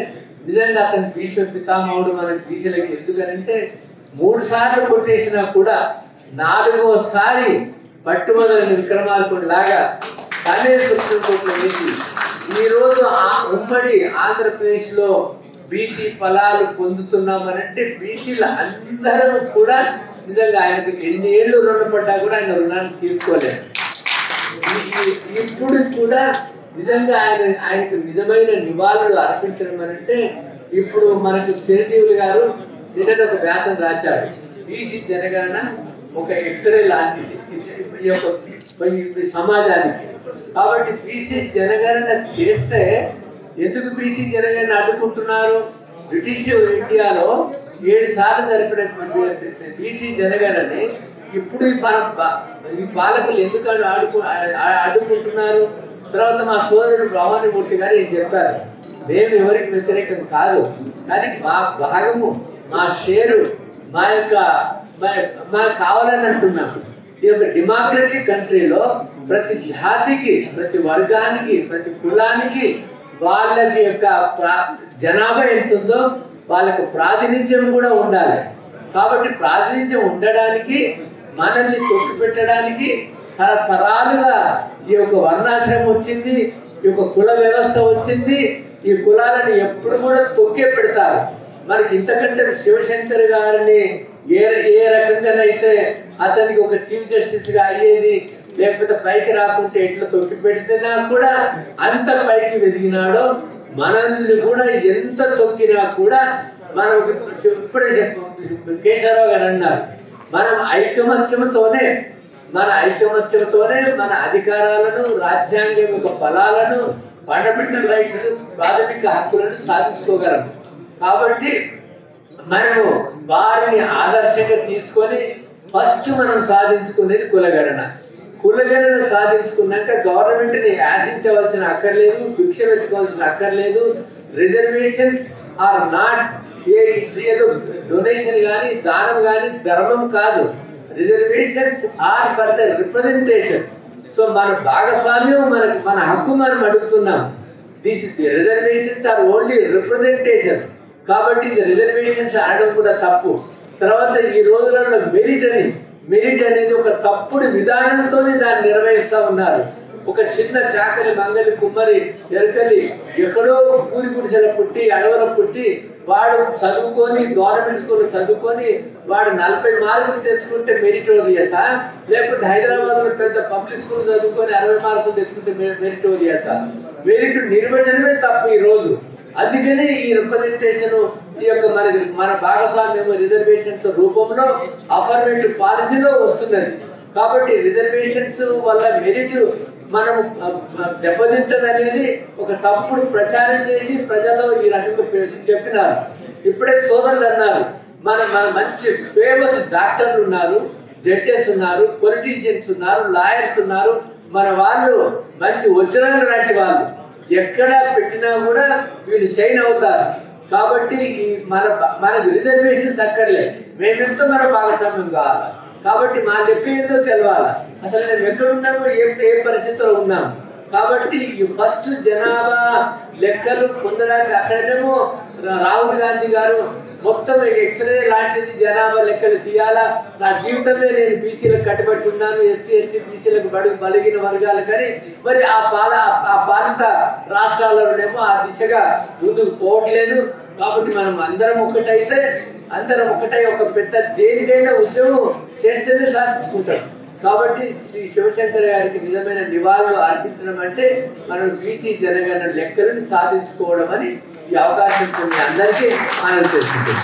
నిజంగా అతని భీష్మ పితామహుడు మనకి బీసీలకి ఎందుకనంటే 3 సార్లు కొట్టేసినా కూడా 4వసారి పట్టుబదలని విక్రమార్కుడు లాగా తనే సుప్రీంకోర్టులో వేసి ఈరోజు ఉమ్మడి ఆంధ్రప్రదేశ్లో బీసీ ఫలాలు పొందుతున్నామనంటే బీసీలు అందరూ కూడా నిజంగా ఆయనకు ఎన్ని ఏళ్ళు రుణపడ్డా కూడా ఆయన రుణాన్ని తీర్చుకోలేదు. ఇప్పుడు కూడా నిజంగా ఆయనకు నిజమైన నివాళులు అర్పించడం అంటే ఇప్పుడు మనకు చిరంజీవులు గారు నిన్న ఒక వ్యాసం రాశాడు. బీసీ జనగణన ఒక ఎక్స్రే లాంటిది ఈ యొక్క సమాజానికి. కాబట్టి బీసీ జనగణన చేస్తే ఎందుకు బీసీ జనగణన అడ్డుకుంటున్నారు? బ్రిటిష్ ఇండియాలో 7 సార్లు జరిపినటువంటి బీసీ జనగణనని ఇప్పుడు ఈ పాలకులు ఎందుకు అడ్డుకుంటున్నారు? తర్వాత మా సోదరుడు భవానీమూర్తి గారు ఏం చెప్పారు, మేము ఎవరికి వ్యతిరేకం కాదు, కానీ మా భాగము మా షేరు మాకు కావాలని అంటున్నాం. ఈ యొక్క డెమోక్రటిక్ కంట్రీలో ప్రతి జాతికి, ప్రతి వర్గానికి, ప్రతి కులానికి వాళ్ళకి యొక్క జనాభా ఎంత ఉందో వాళ్ళకు ప్రాతినిధ్యం కూడా ఉండాలి. కాబట్టి ప్రాతినిధ్యం ఉండడానికి, మనల్ని తొక్కి పెట్టడానికి తరతరాలుగా ఈ యొక్క వర్ణాశ్రమం వచ్చింది, ఈ యొక్క కుల వ్యవస్థ వచ్చింది. ఈ కులాలను ఎప్పుడు కూడా తొక్కే పెడతారు. మనకి ఇంతకంటే శివశంకర్ గారిని ఏ రకంగానైతే అతనికి ఒక చీఫ్ జస్టిస్గా అయ్యేది, లేకపోతే పైకి రాకుంటే ఎట్లా తొక్కి పెడితేనా కూడా అంత పైకి వెదిగినాడో, మనల్ని కూడా ఎంత తొక్కినా కూడా మనం ఇప్పుడే కేశవరావు గారు అన్నారు, మనం ఐకమత్యంతోనే మన అధికారాలను, రాజ్యాంగం యొక్క ఫలాలను, ఫండమెంటల్ రైట్స్, ప్రాథమిక హక్కులను సాధించుకోగలం. కాబట్టి మనము వారిని ఆదర్శంగా తీసుకొని ఫస్ట్ మనం సాధించుకునేది కులగణన. కులగణన సాధించుకున్నాక గవర్నమెంట్ని ఆశించవలసిన అక్కర్లేదు, భిక్ష వెతుకోవాల్సిన అక్కర్లేదు. రిజర్వేషన్స్ ఆర్ నాట్ ఏదో డొనేషన్ కానీ, దానం కానీ, ధర్మం కాదు. Reservations are for the representation. So మన భాగస్వామ్యం, మన హక్కు మనం అడుగుతున్నాం. Reservations are only representation. కాబట్టి ఇది రిజర్వేషన్స్ అనడం కూడా తప్పు. తర్వాత ఈ రోజులలో మెరిట్ అనేది ఒక తప్పుడు విధానంతోనే దాన్ని నిర్వహిస్తూ ఉన్నారు. ఒక చిన్న చాకలి, మంగలి, కుమ్మరి, ఎరకలి ఎక్కడో ఊరి గుడిసెల పుట్టి, అడవుల పుట్టి, వాడు చదువుకొని గవర్నమెంట్ స్కూల్లో చదువుకొని వాడు 40 మార్కులు తెచ్చుకుంటే మెరిటోరియసా? లేకపోతే హైదరాబాద్లో పెద్ద పబ్లిక్ స్కూల్ చదువుకొని 60 మార్కులు తెచ్చుకుంటే మెరిటోరియసా? మెరిట్ నిర్వచనమే తప్పు ఈ రోజు. అందుకని ఈ రిప్రజెంటేషన్, ఈ యొక్క మన భాగస్వామ్యం రిజర్వేషన్స్ రూపంలో అఫర్మేటివ్ పాలసీలో వస్తున్నది. కాబట్టి రిజర్వేషన్స్ వల్ల మెరిట్ మనం దెబ్బతింటది అనేది ఒక తప్పుడు ప్రచారం చేసి ప్రజల్లో ఈ రకంగా చెప్పినారు. ఇప్పుడే సోదరులు అన్నారు, మన మంచి ఫేమస్ డాక్టర్లు ఉన్నారు, జడ్జెస్ ఉన్నారు, పొలిటీషియన్స్ ఉన్నారు, లాయర్స్ ఉన్నారు. మన వాళ్ళు మంచి వజ్రాలు లాంటి వాళ్ళు, ఎక్కడ పెట్టినా కూడా వీళ్ళు షైన్ అవుతారు. కాబట్టి ఈ మనకు రిజర్వేషన్స్ అక్కర్లేదు, మేమెంతో మన భాగస్వామ్యం కావాలి. కాబట్టి మా లెక్క ఏందో తెలవాలి, అసలు మేము ఎక్కడున్నాము, ఏ పరిస్థితిలో ఉన్నాము. కాబట్టి ఈ ఫస్ట్ జనాభా లెక్కలు పొందడానికి అక్కడనేమో రాహుల్ గాంధీ గారు మొత్తం ఎక్స్రే లాంటిది జనాభా లెక్కలు తీయాలా, నా జీవితమే నేను బీసీలకు కట్టుబట్టి ఉన్నాను, ఎస్సీ ఎస్టీ బీసీలకు బలిగిన వర్గాలు. కానీ మరి ఆ పాలిత రాష్ట్రాలలోనేమో ఆ దిశగా ముందుకు పోవట్లేదు. కాబట్టి మనం అందరం ఒకటై ఒక పెద్ద దేనికైనా ఉద్యమం చేస్తేనే సాధించుకుంటాం. కాబట్టి శ్రీ శివశంకర్ గారికి నిజమైన నివాళులు అర్పించడం అంటే మనం బీసీ జనగణన లెక్కలను సాధించుకోవడం అని ఈ అవకాశం అందరికీ ఆనందం తెలుసుకుంటాం.